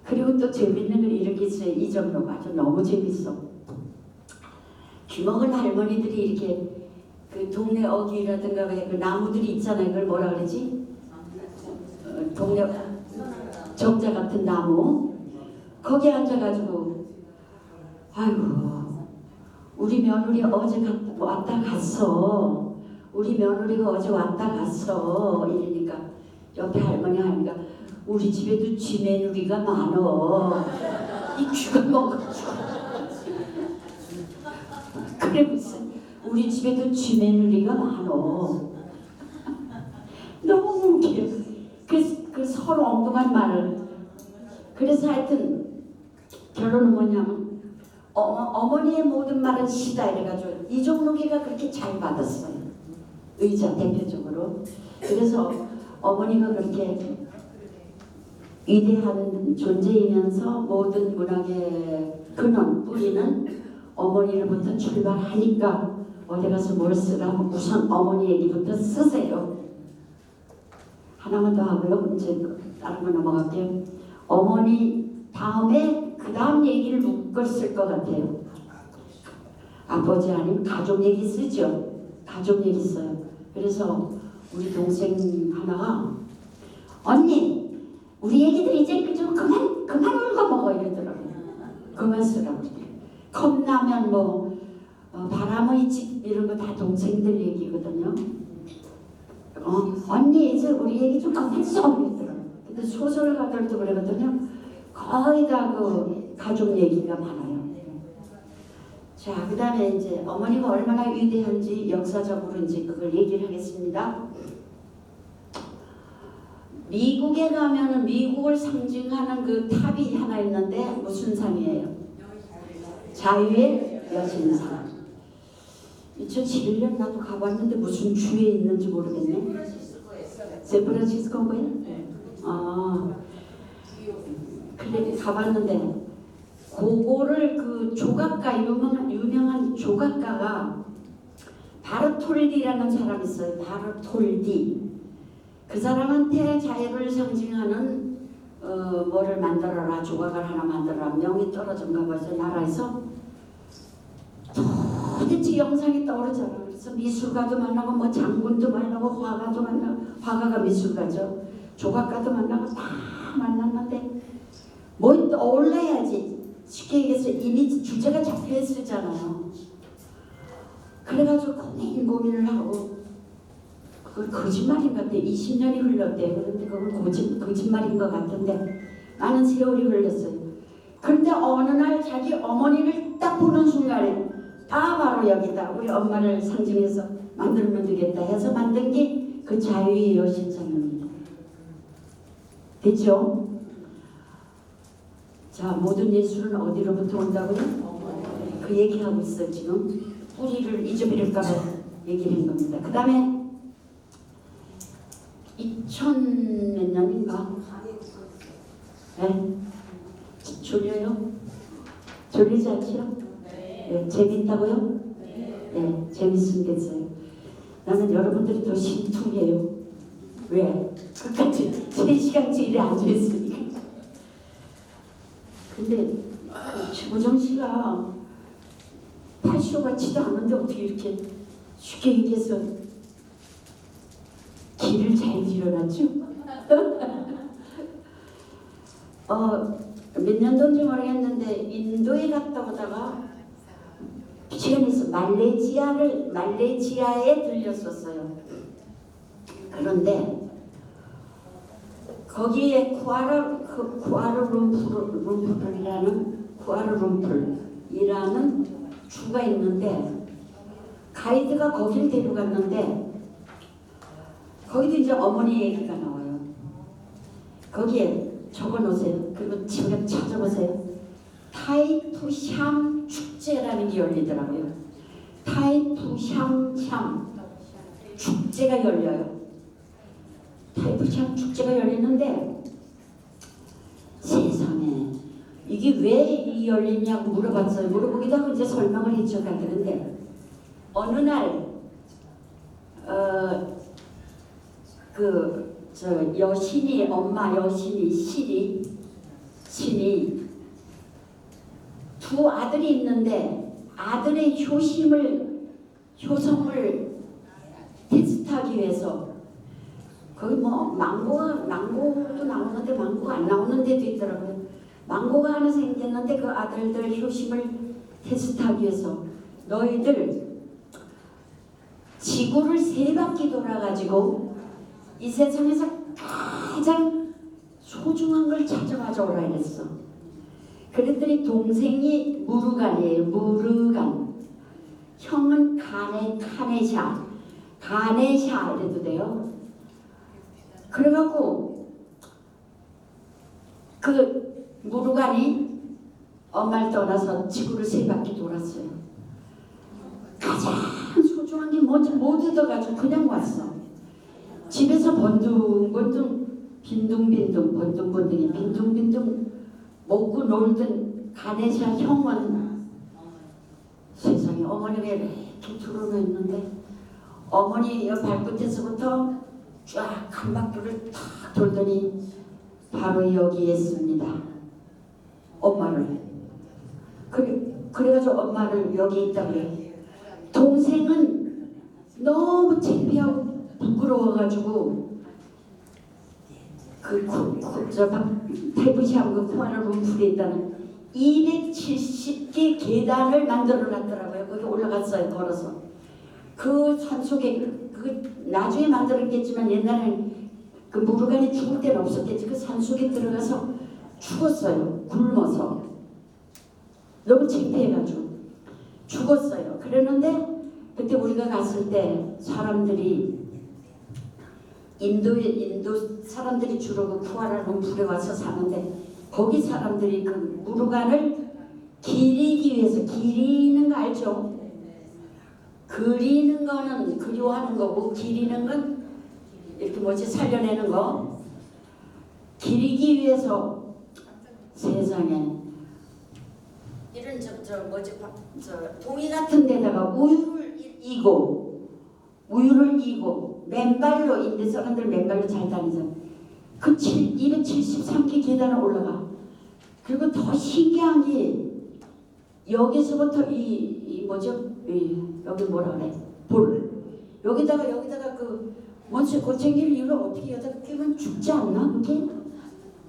그리고 또 재밌는 걸 이렇게 있어요. 이 정도가 아주 너무 재밌어. 귀먹은 할머니들이 이렇게 그 동네 어귀라든가 그 나무들이 있잖아요. 그걸 뭐라 그러지? 동네 정자 같은 나무. 거기 앉아가지고 아이고 우리 며느리 어제 왔다 갔어. 우리 며느리가 어제 왔다 갔어. 이러니까 옆에 할머니가 우리 집에도 쥐 며느리가 많어. 이 쥐가 먹어가지고 그래 무슨 우리 집에도 쥐 며느리가 많어. 너무 웃겨. 그 서로 엉뚱한 말을. 그래서 하여튼 결론은 뭐냐면 어머니의 모든 말은 시다 이래가지고 이종록이가 그렇게 잘 받았어요. 의자 대표적으로. 그래서 어머니가 그렇게 위대한 존재이면서 모든 문학의 근원 뿌리는 어머니로부터 출발하니까 어디 가서 뭘 쓰라고 우선 어머니 얘기부터 쓰세요. 하나만 더 하고요. 이제 다른 거 넘어갈게요. 어머니 다음에 그 다음 얘기를 묶을 쓸 것 같아요. 아버지 아니면 가족 얘기 쓰죠. 가족 얘기 써요. 그래서 우리 동생 하나가 언니 우리 애기들 이제 좀 그만 울고 먹어 이러더라고요. 그만 쓰라고. 컵라면 뭐 바람의 집 이런 거 다 동생들 얘기거든요. 언니 이제 우리 얘기 좀 그만 써 이러더라고요. 근데 소설가들도 그러거든요. 거의 다 그 가족 얘기가 많아요. 자, 그 다음에 이제 어머니가 얼마나 위대한지 역사적으로 이제 그걸 얘기를 하겠습니다. 미국에 가면은 미국을 상징하는 그 탑이 하나 있는데 무슨 상이에요? 자유의 여신상. 2011년 나도 가봤는데 무슨 주에 있는지 모르겠네. 샌프란시스코고요? 그래 가봤는데 그거를 그 조각가 유명한 조각가가 바르톨디라는 사람이 있어요. 바르톨디. 그 사람한테 자유를 상징하는 뭐를 만들어라, 조각을 하나 만들어라. 명이 떨어진가 봐서 나라에서 도대체 영상이 떠오르잖아. 그래서 미술가도 만나고 뭐 장군도 만나고 화가도 만나고, 화가가 미술가죠. 조각가도 만나고 다 만났는데 뭐 떠올라야지. 쉽게 얘기해서 이미 주제가 잡혀있잖아요. 그래가지고 고민을 하고 그걸 거짓말인 것 같아. 20년이 흘렀대. 그런데 그건 거짓말인 것 같은데 많은 세월이 흘렀어요. 그런데 어느 날 자기 어머니를 딱 보는 순간에 바로 여기다 우리 엄마를 상징해서 만들면 되겠다 해서 만든 게 그 자유의 여신상입니다. 됐죠? 자, 모든 예술은 어디로부터 온다고요? 그 얘기하고 있어요. 지금 뿌리를 잊어버릴까 봐 얘기를 한 겁니다. 그 다음에 2000 몇 년인가? 네? 졸려요? 졸리지 않지요? 네. 재밌다고요? 네, 재밌으면 됐어요. 나는 여러분들이 더 심쿵해요. 왜? 끝까지 3시간째 일에 앉아있으니까. 근데 최보정 씨가 8쇼 같지도 않은데 어떻게 이렇게 쉽게 얘기해서 길을 잘 길어놨죠? 몇 년도인지 모르겠는데 인도에 갔다 오다가 시간이 있어 말레이시아에 들렸었어요. 그런데 거기에 쿠알라룸푸르이라는 주가 있는데 가이드가 거길 데려갔는데 거기도 이제 어머니 얘기가 나와요. 거기에 적어놓으세요. 그리고 집에 찾아보세요. 타이푸샴 축제라는 게 열리더라고요. 타이푸샴 축제가 열려요. 타이푸샴 축제가 열리는데 세상에 이게 왜 열리냐고 물어봤어요. 물어보기도 하고 이제 설명을 해줘야 되는데 어느 날 여신이 엄마 여신이 신이 두 아들이 있는데 아들의 효성을 테스트하기 위해서 거기 뭐 망고도 나오는데 망고가 안 나오는 데도 있더라고요. 망고가 하나 생겼는데 그 아들들 효심을 테스트하기 위해서 너희들 지구를 3바퀴 돌아가지고 이 세상에서 가장 소중한 걸 찾아가져 오라 이랬어. 그랬더니 동생이 무르간이에요. 무르간. 형은 가네샤 이래도 돼요. 그래갖고 그 무르간이 엄마를 떠나서 지구를 3바퀴 돌았어요. 가장 소중한 게 뭔지 못 얻어가지고 그냥 왔어. 집에서 빈둥빈둥 먹고 놀던 가네샤 형은 세상에 어머니가 이렇게 드러냈는데 어머니 발끝에서부터 쫙 한 바퀴를 탁 돌더니 바로 여기에 있습니다. 엄마를. 그래가지고 엄마를 여기 있다고 해요. 동생은 너무 창피하고 부끄러워가지고 타이푸샴 그 쿠알라룸푸르에 있다는 270개 계단을 만들어 놨더라고요. 거기 올라갔어요. 걸어서. 그 산속에 나중에 만들었겠지만 옛날에는 그 무르간이 죽을 때는 없었겠지. 그 산속에 들어가서 죽었어요. 굶어서. 너무 창피해가지고 죽었어요. 그랬는데 그때 우리가 갔을 때 사람들이 인도 사람들이 주로 그 쿠알라룸푸르에 와서 사는데 거기 사람들이 그 무르간을 기리기 위해서 기리는 거 알죠? 그리는 거는 그리워하는 거고 기리는 건 이렇게 살려내는 거. 기리기 위해서 세상에 이런 동이 같은 데다가 우유를 이고 맨발로 인데 사람들 맨발로 잘 다니잖아. 그 273개 계단을 올라가. 그리고 더 신기한 게 여기서부터 여기 뭐라 그래? 볼. 여기다가 그 고챙이를 이걸 어떻게 여기다가 끼면 죽지 않나?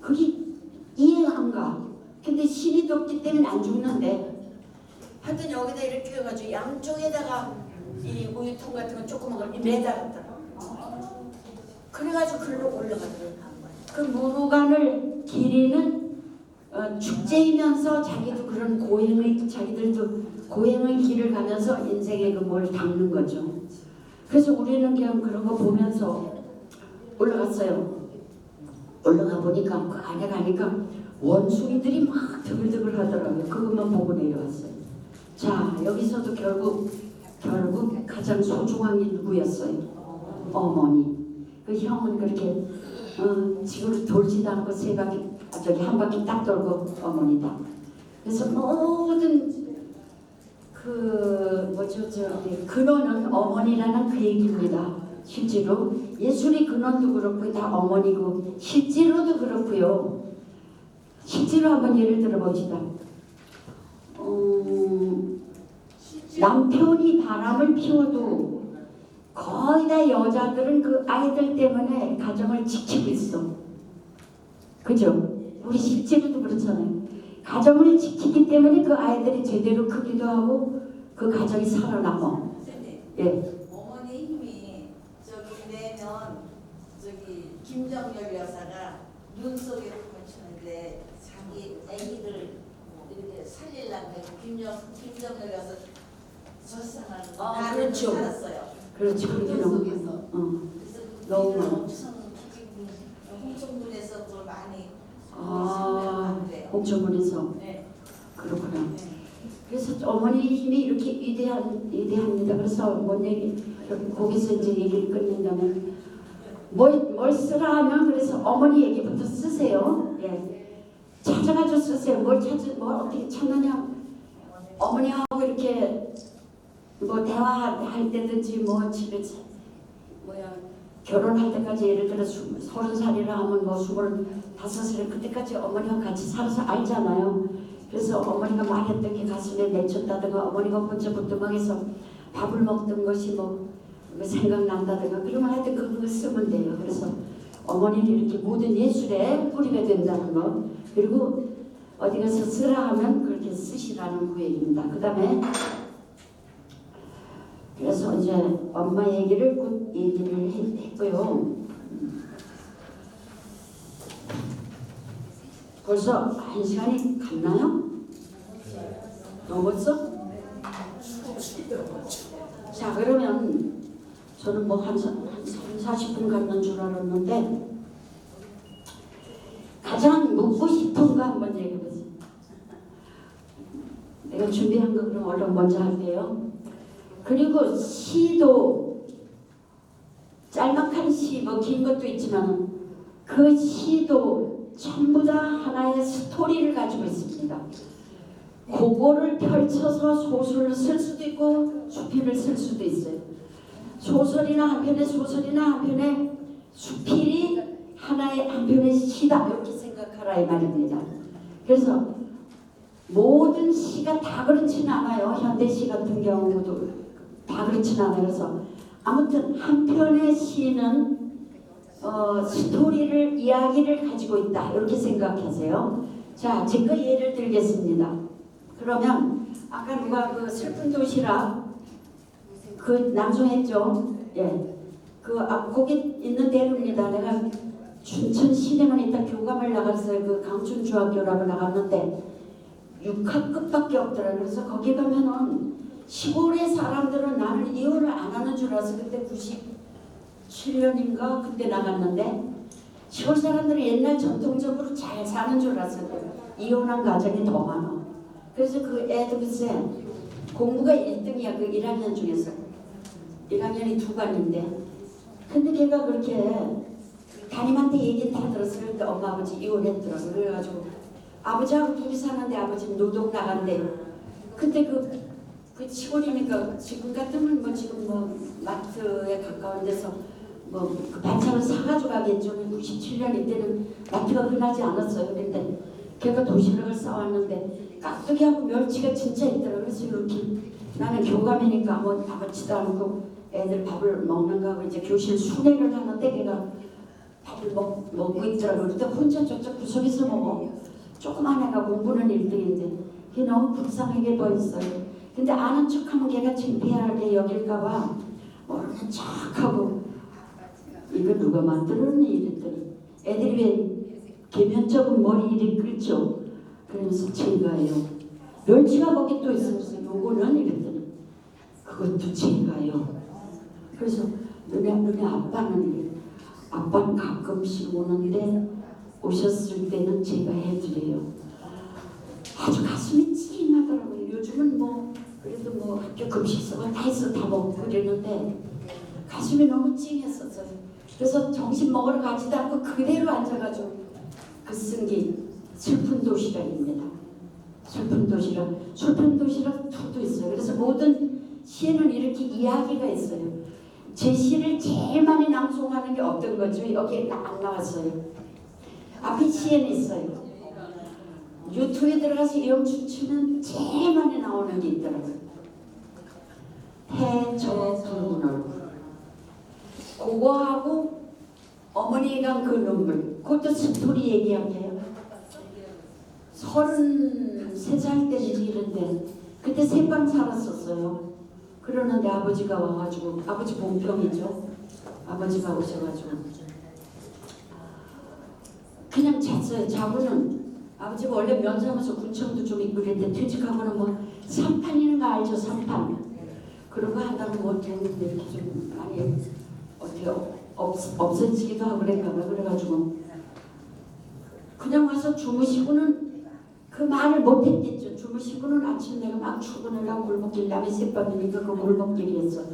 그게 이해가 안 가. 근데 신이 덥기 때문에 안 죽는데 하여튼 여기다 이렇게 해가지고 양쪽에다가 이 우유통 같은 거 조그만 걸 매달았더라. 그래가지고 글로 올라가더라고요. 그 무르간을 기리는 축제이면서 자기도 그런 자기들도 고행의 길을 가면서 인생의 그 뭘 닦는 거죠. 그래서 우리는 그냥 그런 거 보면서 올라갔어요. 올라가 보니까 그 안에 가니까 원숭이들이 막 드글드글 하더라고요. 그것만 보고 내려왔어요. 자, 여기서도 결국 가장 소중한 게 누구였어요? 어머니. 그 형은 그렇게 지구를 돌지도 않고 한 바퀴 딱 돌고 어머니다. 그래서 모든 근원은 어머니라는 그 얘기입니다. 실제로 예술의 근원도 그렇고 다 어머니고 실제로도 그렇고요. 실제로 한번 예를 들어 봅시다. 남편이 바람을 피워도 거의 다 여자들은 그 아이들 때문에 가정을 지키고 있어. 그죠? 우리 실제로도 그렇잖아요. 가정을 지키기 때문에 그 아이들이 제대로 크기도 하고 그 가정이 살아남아. 예. 어머니 힘이 내면 김정열 여사가 눈 속에 숨을 치는데 자기 아기를 이렇게 살리려고 김정열 여사 절상하는 그렇죠. 살았어요. 그렇죠. 눈 속에서. 너무 엄청 홍천군에서 그걸 많이 공천군에서. 네. 그렇구나. 그래서 어머니 힘이 이렇게 위대합니다. 그래서 뭔 얘기, 거기서 이제 얘기를 끝낸다면 뭘 쓰라 하면 그래서 어머니 얘기부터 쓰세요. 예. 찾아가지고 쓰세요. 뭘 어떻게 찾느냐. 어머니하고 이렇게 뭐 대화할 때든지 뭐 집에 결혼할 때까지 예를 들어 30살이라 하면 뭐 25살 그때까지 어머니와 같이 살아서 알잖아요. 그래서 어머니가 말했던 게 가슴에 맺혔다든가 어머니가 혼자 부뚜막에서 밥을 먹던 것이 뭐 생각난다든가 그러면 하여튼 그거 쓰면 돼요. 그래서 어머니는 이렇게 모든 예술에 뿌리가 된다는 거. 그리고 어디 가서 쓰라 하면 그렇게 쓰시라는 그 얘기입니다. 그 다음에 그래서 이제 엄마 얘기를 곧 얘기를 했고요. 벌써 1시간이 갔나요? 넘었어? 자, 그러면 저는 뭐 한 40분 갔는 줄 알았는데 가장 묻고 싶은 거 한번 얘기해보세요. 내가 준비한 거 그럼 얼른 먼저 할게요. 그리고 시도 짤막한 시, 뭐 긴 것도 있지만 그 시도 전부 다 하나의 스토리를 가지고 있습니다. 그거를 펼쳐서 소설을 쓸 수도 있고 수필을 쓸 수도 있어요. 소설이나 한 편의 소설이나 한 편의 수필이 하나의 한 편의 시다 이렇게 생각하라 이 말입니다. 그래서 모든 시가 다 그렇지는 않아요. 현대시 같은 경우도 다 그렇지는 않아요. 그래서 아무튼 한 편의 시는 스토리를 이야기를 가지고 있다 이렇게 생각하세요. 자, 제가 예를 들겠습니다. 그러면 아까 누가 그 슬픈 도시락 그 낭송했죠? 예, 거기 있는 대로입니다. 내가 춘천 시내만 있다 교감을 나갔어요. 그 강춘중학교라고 나갔는데 6학급밖에 없더라. 그래서 거기 가면은 시골의 사람들은 나를 이혼을 안 하는 줄 알아서 그때 97년인가 그때 나갔는데 시골 사람들은 옛날 전통적으로 잘 사는 줄 알았어요. 이혼한 가정이 더 많아. 그래서 그 애도 글쎄 공부가 1등이야. 그 1학년 중에서 1학년이 2반인데 근데 걔가 그렇게 담임한테 얘기 다 들었어요. 근데 엄마 아버지 이혼했더라고. 그래가지고 아버지하고 둘이 사는데 아버지는 노동 나간대요. 근데 그 시골이니까 지금 같으면 뭐 지금 뭐 마트에 가까운 데서 뭐 그 반찬을 사가지고 가겠죠. 97년 이때는 마트가 흔하지 않았어요. 근데 걔가 도시락을 싸왔는데 깍두기하고 멸치가 진짜 있더라고요. 그래서 이렇게 나는 교감이니까 뭐 아무렇지도 않고 애들 밥을 먹는가 하고 이제 교실 순회를 하는데 걔가 밥을 먹고 있더라고요. 근데 혼자 저쪽 구석에서 먹어. 조그만 애가 공부는 1등인데 걔 너무 불쌍하게 보였어요. 근데 아는 척하면 걔가 창피하게 여길까봐 모르는 척하고 이거 누가 만들었니 이랬더니 애들이 왜 계면적인 머리 이리 긁죠. 그러면서 제가요. 멸치가 거기 또 있어서 요거는 이랬더니 그것도 제가요. 그래서 너네 아빠는 가끔씩 오는데 오셨을 때는 제가 해드려요. 아주 가슴이 찡하더라고요. 요즘은 뭐 그래도 뭐 학교 급식서가 다 해서 다 먹고 그랬는데 가슴이 너무 찡했었어요. 그래서 점심 먹으러 가지도 않고 그대로 앉아가지고 그 쓴 게 슬픈 도시락입니다. 슬픈 도시락 2도 있어요. 그래서 모든 시에는 이렇게 이야기가 있어요. 제 시를 제일 많이 낭송하는 게 어떤 거죠? 여기에 딱 나왔어요. 앞에 시에는 있어요. 유튜브에 들어가서 이영춘 치면 제일 많이 나오는 게 있더라고요. 해저 붉은 얼굴. 그거하고 어머니가 그 눈물. 그것도 스토리 얘기하게요. 33살 때인지 이런데 그때 새방 살았었어요. 그러는데 아버지가 와가지고 아버지 봉평이죠. 아버지가 오셔가지고 그냥 잤어요. 자고는 아버지가 원래 면사무소 군청도 좀 있고 그랬는데 퇴직하고는 뭐 삼판이는 거 알죠? 삼판 그런 거 한다고 뭐 되는데 이렇게 좀 많이 어떻게 없어지기도 하고 그랬나 봐. 그래가지고 그냥 와서 주무시고는 그 말을 못했겠죠. 주무시고는 아침 내가 막 출근하려고 골목길 남의 새밤이니까 그 골목길이었어.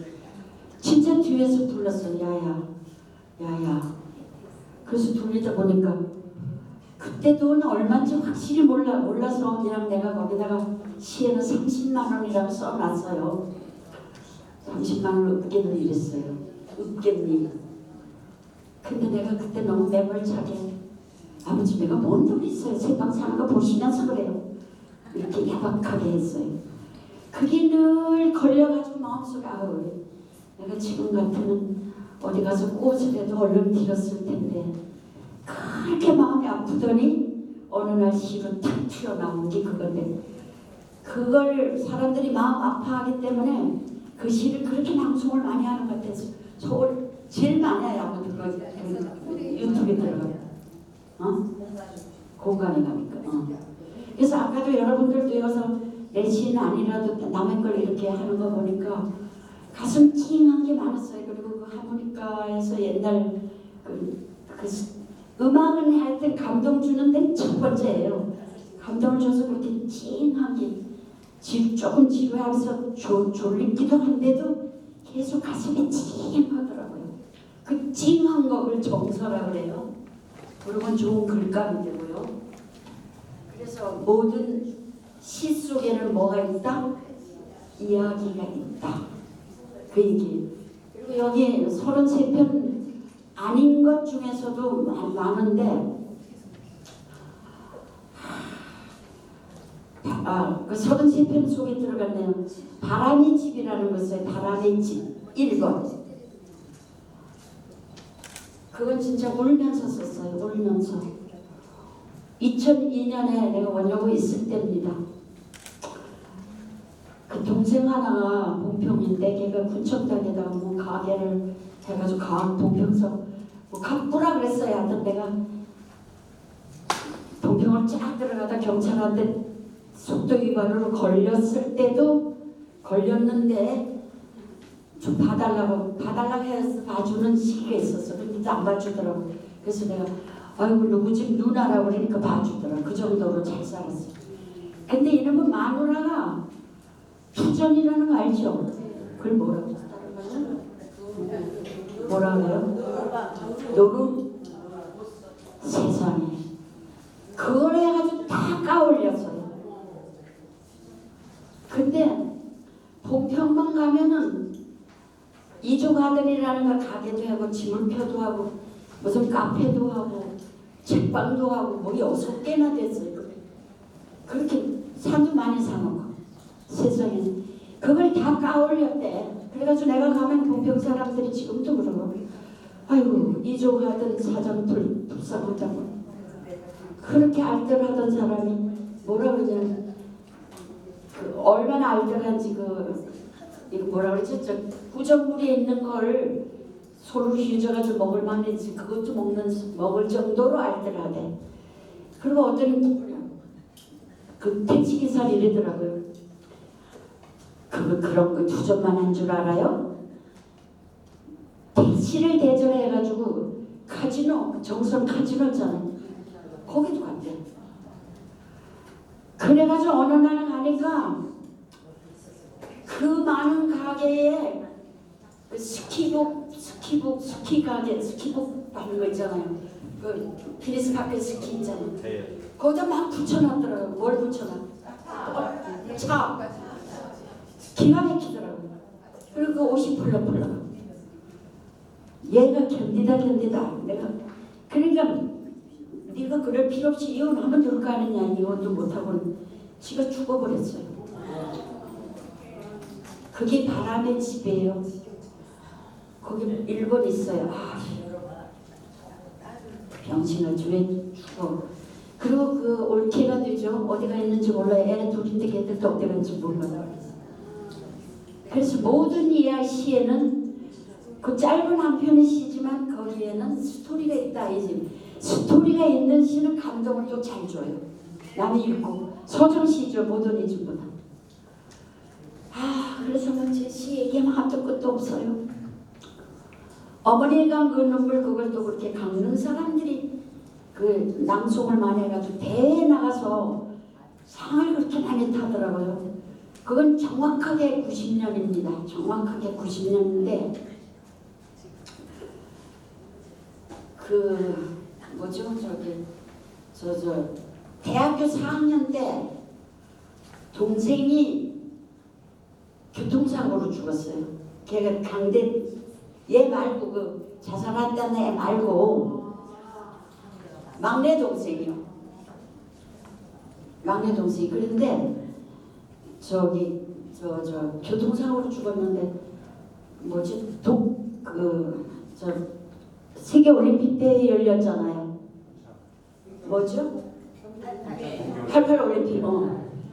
진짜 뒤에서 불렀어. 야야 야야. 그래서 돌리다 보니까 그때 돈은 얼마인지 확실히 몰라서 그냥 내가 거기다가 시에는 30만 원이라고 써놨어요. 30만 원을 으깨는 이랬어요. 으깼니? 근데 내가 그때 너무 매몰차게 아버지 내가 뭔 돈이 있어요. 새방 사는 거 보시면서 그래요. 이렇게 야박하게 했어요. 그게 늘 걸려가지고 마음속에 아우 내가 지금 같으면 어디 가서 꽃이라도 얼른 들었을 텐데 그렇게 마음이 아프더니 어느 날 시로 탁 튀어나온 게 그건데 그걸 사람들이 마음 아파하기 때문에 그 시를 그렇게 낭송을 많이 하는 것 같아서 서울 제일 많이 해요. 아무튼 그 유튜브에 들어가요. 공간에 가니까. 그래서 아까도 여러분들도 여기서 내 시는 아니라도 남의 걸 이렇게 하는 거 보니까 가슴 찡한 게 많았어요. 그리고 그 하모니카에서 옛날 그 음악은 하여튼 감동 주는 데는 첫 번째예요. 감동을 줘서 그렇게 찡한 게 조금 지루하면서 졸리기도 한데도 계속 가슴이 찡하더라고요. 그 찡한 거를 정서라 그래요. 그러면 좋은 글감이 되고요. 그래서 모든 시 속에는 뭐가 있다? 이야기가 있다. 그 얘기. 그리고 여기 33편 아닌 것 중에서도 많은데 그 33편 속에 들어갔네요. 바람의 집이라는 것을 바람의 집 1번. 그건 진짜 울면서 썼어요. 울면서. 2002년에 내가 원여고 있을 때입니다. 그 동생 하나가 봉평인데 걔가 군청당에다가 뭐 가게를 해가지고 봉평서 뭐 갑부라 그랬어요. 하여튼 내가 봉평을 쫙 들어가다 경찰한테 속도 위반으로 걸렸을 때도 걸렸는데 좀 봐달라고 해서 봐주는 시기가 있었어. 근데 안 봐주더라고. 그래서 내가 아이고 누구 집 누나라고 그러니까 봐주더라. 그 정도로 잘 살았어. 근데 이놈은 마누라가 투전이라는 거 알죠? 그걸 뭐라고 뭐라 그래요? 노름? 세상에 그걸 해가지고 다 까올렸어요. 근데 봉평만 가면은 이조가든이라는 거 가게도 하고 지물표도 하고 무슨 카페도 하고 책방도 하고 뭐 6개나 됐어요. 그렇게 산도 많이 사놓고 세상에 그걸 다 까올렸대. 그래가지고 내가 가면 봉평 사람들이 지금도 그러고 아이고 이조가든 사장 불쌍하다고 그렇게 알뜰하던 사람이 뭐라 그러냐 그 얼마나 알뜰한지 이거 뭐라 그러지? 저 구정물에 있는 걸 소를 휘저가지고 먹을 만한지 그것도 먹을 정도로 알뜰하대. 그리고 어떤 그 택시기사 이러더라고요. 그런 거 투전만 한 줄 알아요? 택시를 대절해가지고 카지노 정선 카지노 있잖아요. 거기도 갔대. 그래가지고 어느 날 가니까 그 많은 가게에 그 스키 가게 스키복 하는 거 있잖아요. 그 피니스파크 스키 있잖아요. 거기다 막 붙여놨더라고요. 뭘 붙여놔? 차. 기가 막히더라고요. 그리고 그 옷이 펄럭펄럭. 얘가 견디다. 내가 그러니까 네가 그럴 필요 없이 이혼하면 될 거 아니냐. 이혼도 못하고 지가 죽어버렸어요. 그게 바람의 집이에요. 거기 일본 있어요. 병신을 왜 죽어. 그리고 그 올케가 되죠. 어디가 있는지 몰라요. 애 둘인데 걔들도 어디 갔는지 몰라요. 그래서 모든 이야기에는 그 짧은 한 편의 시지만 거기에는 스토리가 있다. 이제 스토리가 있는 시는 감동을 또 잘 줘요. 남이 읽고 서정시죠. 모더니즘보다. 그래서 제 시 얘기하면 한도 끝도 없어요. 어머니가 그 눈물 그걸 또 그렇게 강릉 사람들이 그 낭송을 많이 해가지고 대회 나가서 상을 그렇게 많이 타더라고요. 그건 정확하게 90년입니다. 정확하게 90년인데 그 뭐죠 저기 저 대학교 4학년 때 동생이 교통사고로 죽었어요. 걔가 강대 얘 말고 그 자살했다는 애 말고 막내 동생이요. 막내 동생이 그런데 저기 저 교통사고로 죽었는데 뭐지 저 세계 올림픽 때 열렸잖아요. 뭐죠? 88 올림픽.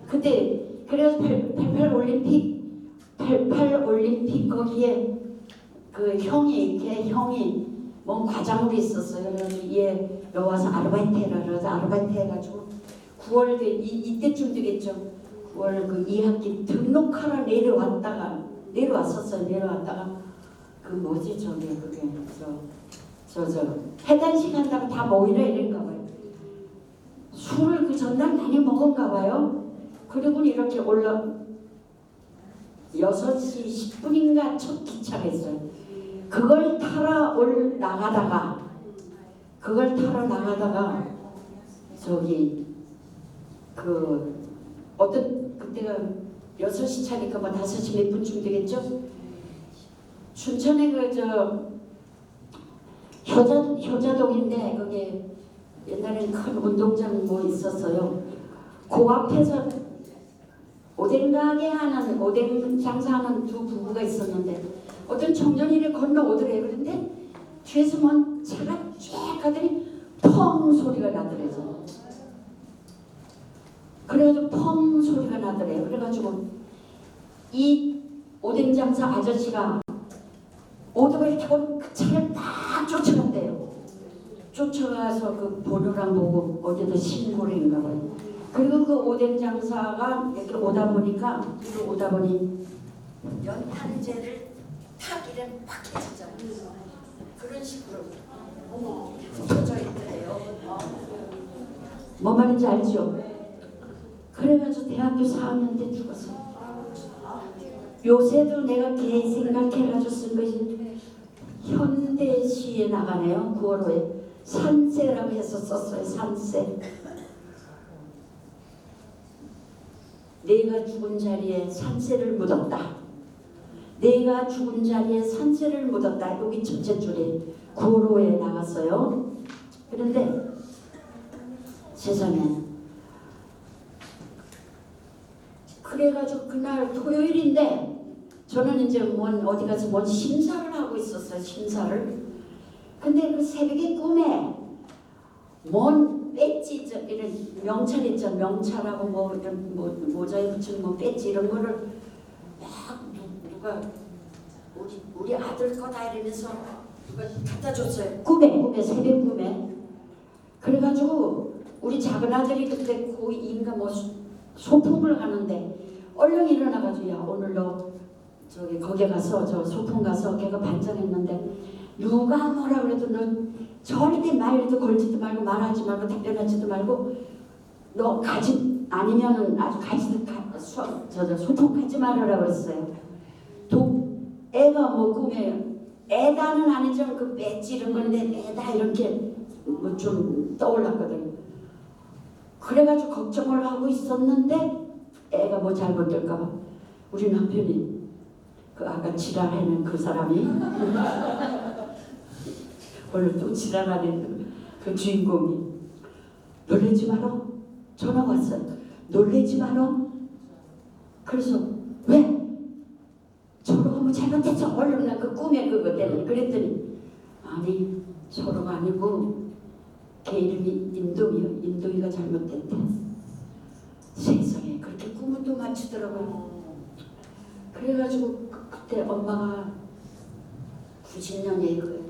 그때 그래서 88 올림픽 거기에 그 걔 형이 뭐 과장으로 있었어요. 그래서 얘 와서 아르바이트 해라 그래서 아르바이트 해가지고 9월 이때쯤 되겠죠. 9월 그 2학기 등록하러 내려왔었어요. 내려왔다가 그 뭐지 저기 그게 저 해단식 한다고 다 모이라 이런가 봐요. 술을 그 전날 많이 먹은가 봐요. 그리고 이렇게 6시 10분인가 첫 기차가 있어요. 그걸 타러 나가다가 저기 그 어떤 그때가 6시 차니까 뭐 5시 몇 분쯤 되겠죠? 춘천에 효자동인데 거기 옛날에는 큰 운동장 뭐 있었어요. 그 앞에서 오뎅 장사하는 두 부부가 있었는데 어떤 청년이를 건너오더래요. 그런데 뒤에서 뭔 차가 쫙 가더니 펑 소리가 나더래요. 그래가지고 펑 소리가 나더래요. 그래가지고 이 오뎅 장사 아저씨가 오토바이 타고 그 차를 딱 쫓아간대요. 쫓아가서 그 번호랑 보고 어디다 신고를 했나 봐요. 그리고 그 오뎅 장사가 이렇게 오다 보니 연탄재를 탁 이래 팍 해주잖아요. 그런 식으로 붙어져 있더래요. 뭐 말인지 알죠? 그래가지고 대학교 4학년 때 죽었어. 요새도 내가 걔 생각해가지고 쓴 것이 현대시에 나가네요. 9월호에 산세라고 해서 썼어요. 산세. 내가 죽은 자리에 산세를 묻었다. 내가 죽은 자리에 산세를 묻었다. 여기 첫째 줄에 9월호에 나갔어요. 그런데 세상에 그래가지고 그날 토요일인데 저는 이제 어디 가서 뭔 심사를 하고 있었어요. 심사를. 근데 그 새벽에 꿈에 뭔 배지 이런 명찰 있죠. 명찰하고 뭐 이런 모자에 붙이는 뭐 배지 이런 거를 막 누가 우리 아들 거다 이러면서 누가 갖다 줬어요. 꿈에 새벽 꿈에. 그래가지고 우리 작은 아들이 그때 고2인가 뭐 소풍을 가는데 얼른 일어나가지고 야 오늘 너 저기 거기 가서 저 소풍 가서 걔가 반장했는데 누가 뭐라 그래도 너 절대 말도 걸지도 말고 말하지 말고 답변하지도 말고 너 가지 아니면은 아주 소풍 가지 말아라 그랬어요. 애가 뭐 꿈에 애다는 아니지만 그 배지 이런 건데 애다 이렇게 뭐 좀 떠올랐거든요. 그래가지고 걱정을 하고 있었는데 애가 뭐 잘못될까봐 우리 남편이 그 아까 지랄하는 그 사람이 오늘 또 지랄하는 그 주인공이 놀래지 마라. 전화 왔어요. 놀래지 마라. 그래서 왜? 서로가 뭐 잘못했어. 얼른 나 그 꿈에 그거 때문에 그랬더니 아니 서로가 아니고 걔 이름이 인도이가 잘못됐대. 세상에 그렇게 꿈을 또 맞추더라고요. 그래가지고 그때 엄마가 90년에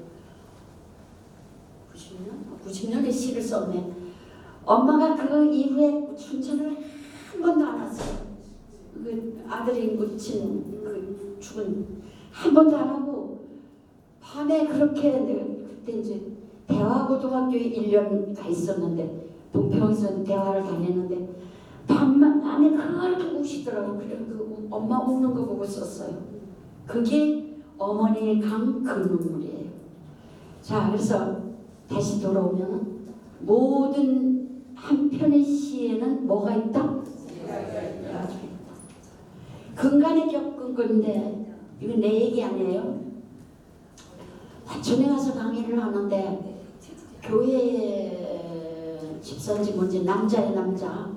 90년에 시를 썼네. 엄마가 그 이후에 춘천을 한 번도 안 왔어요. 그 아들이 묻힌 그 죽은 한 번도 안 하고 밤에 그렇게 그때 이제 대화고등학교에 1년 가 있었는데 동평에서 대화를 다녔는데 밤에 그렇게 우시더라고. 그래 엄마 우는 거 보고 썼어요. 그게 어머니의 강 그 눈물이에요. 자, 그래서 다시 돌아오면 모든 한 편의 시에는 뭐가 있다? 이야기가 있다. 근간에 겪은 건데 이건 내 얘기 아니에요. 화천에 가서 강의를 하는데 교회 집사인지 뭔지 남자의 남자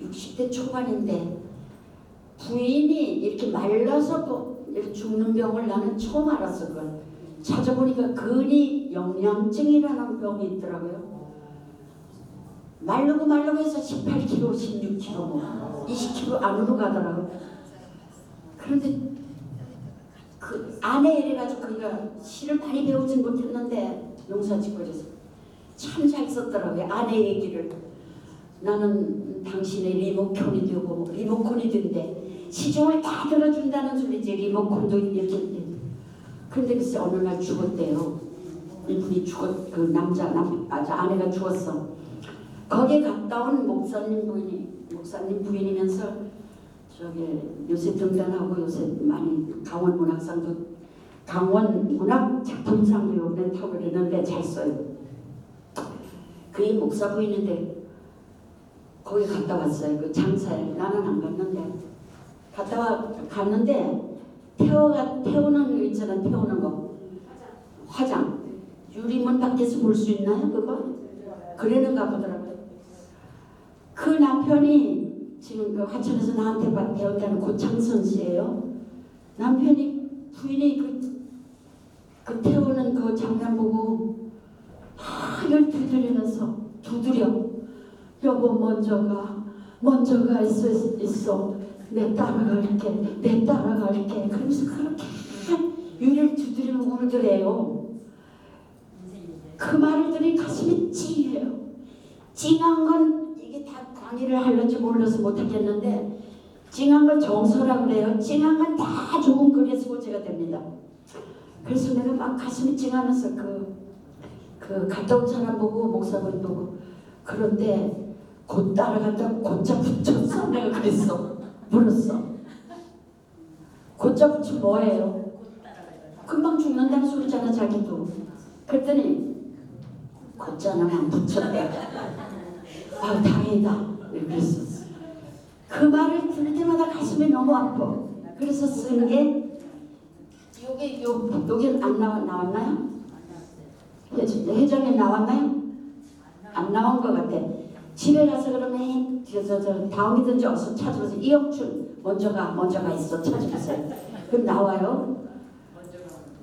60대 초반인데 부인이 이렇게 말라서 이렇게 죽는 병을 나는 처음 알았어. 그걸 찾아보니까 근위 영양증이라는 병이 있더라고요. 말르고 해서 18kg, 16kg, 뭐 20kg 안으로 가더라고요. 그런데 그 아내 이래가지고 그니까 시를 많이 배우진 못했는데 농사짓거리에서 참 잘 썼더라고요. 아내 얘기를. 나는 당신의 리모컨이 되고 리모컨이 된대. 시중을 다 들어준다는 소리지. 리모컨도 이렇게. 그런데 글쎄 어느 날 죽었대요. 이분이 그 아내가 죽었어. 거기에 갔다 온 목사님 부인이면서 저기 요새 등단하고 요새 많이 강원 문학 작품상도 요번에 타고 그러는데 잘 써요. 그게 목사 부인인데 거기 갔다 왔어요. 그 장사에. 나는 안 갔는데 갔는데 태우는 거 있잖아. 태우는 거 화장 유리문 밖에서 볼 수 있나요 그거? 그러는가 보더라고요. 그 남편이 지금 그 화천에서 나한테 배운다는 고창선 씨예요. 남편이 부인이 그 태우는 그 장면 보고 이걸 두드려 여보 먼저가 있어 내 따라갈게 그러면서 그렇게 유리를 두드리면 울더래요. 그 말을 들으니 가슴이 찡해요. 찡한 건 이게 다 강의를 하려지 몰라서 못하겠는데 찡한 걸 정서라고 그래요. 찡한 건 다 좋은 글에 소재가 됩니다. 그래서 내가 막 가슴이 찡하면서 그 갔다 온 사람 보고 목사분 보고 그런데 곧 따라간다고 곧자 붙였어. 내가 그랬어. 물었어. 곧자 붙이면 뭐예요? 금방 죽는다는 소리잖아 자기도. 그랬더니 곧자는 안 붙였대. 아유 다행이다. 그랬었어. 그 말을 들을 때마다 가슴이 너무 아파. 그래서 쓴 게 여기 안 나왔나요? 회장에 나왔나요? 안 나온 것 같아. 집에 가서 그러면 다음이든지 어서 찾아보세요. 이영춘 먼저가 있어 찾아보세요. 그럼 나와요.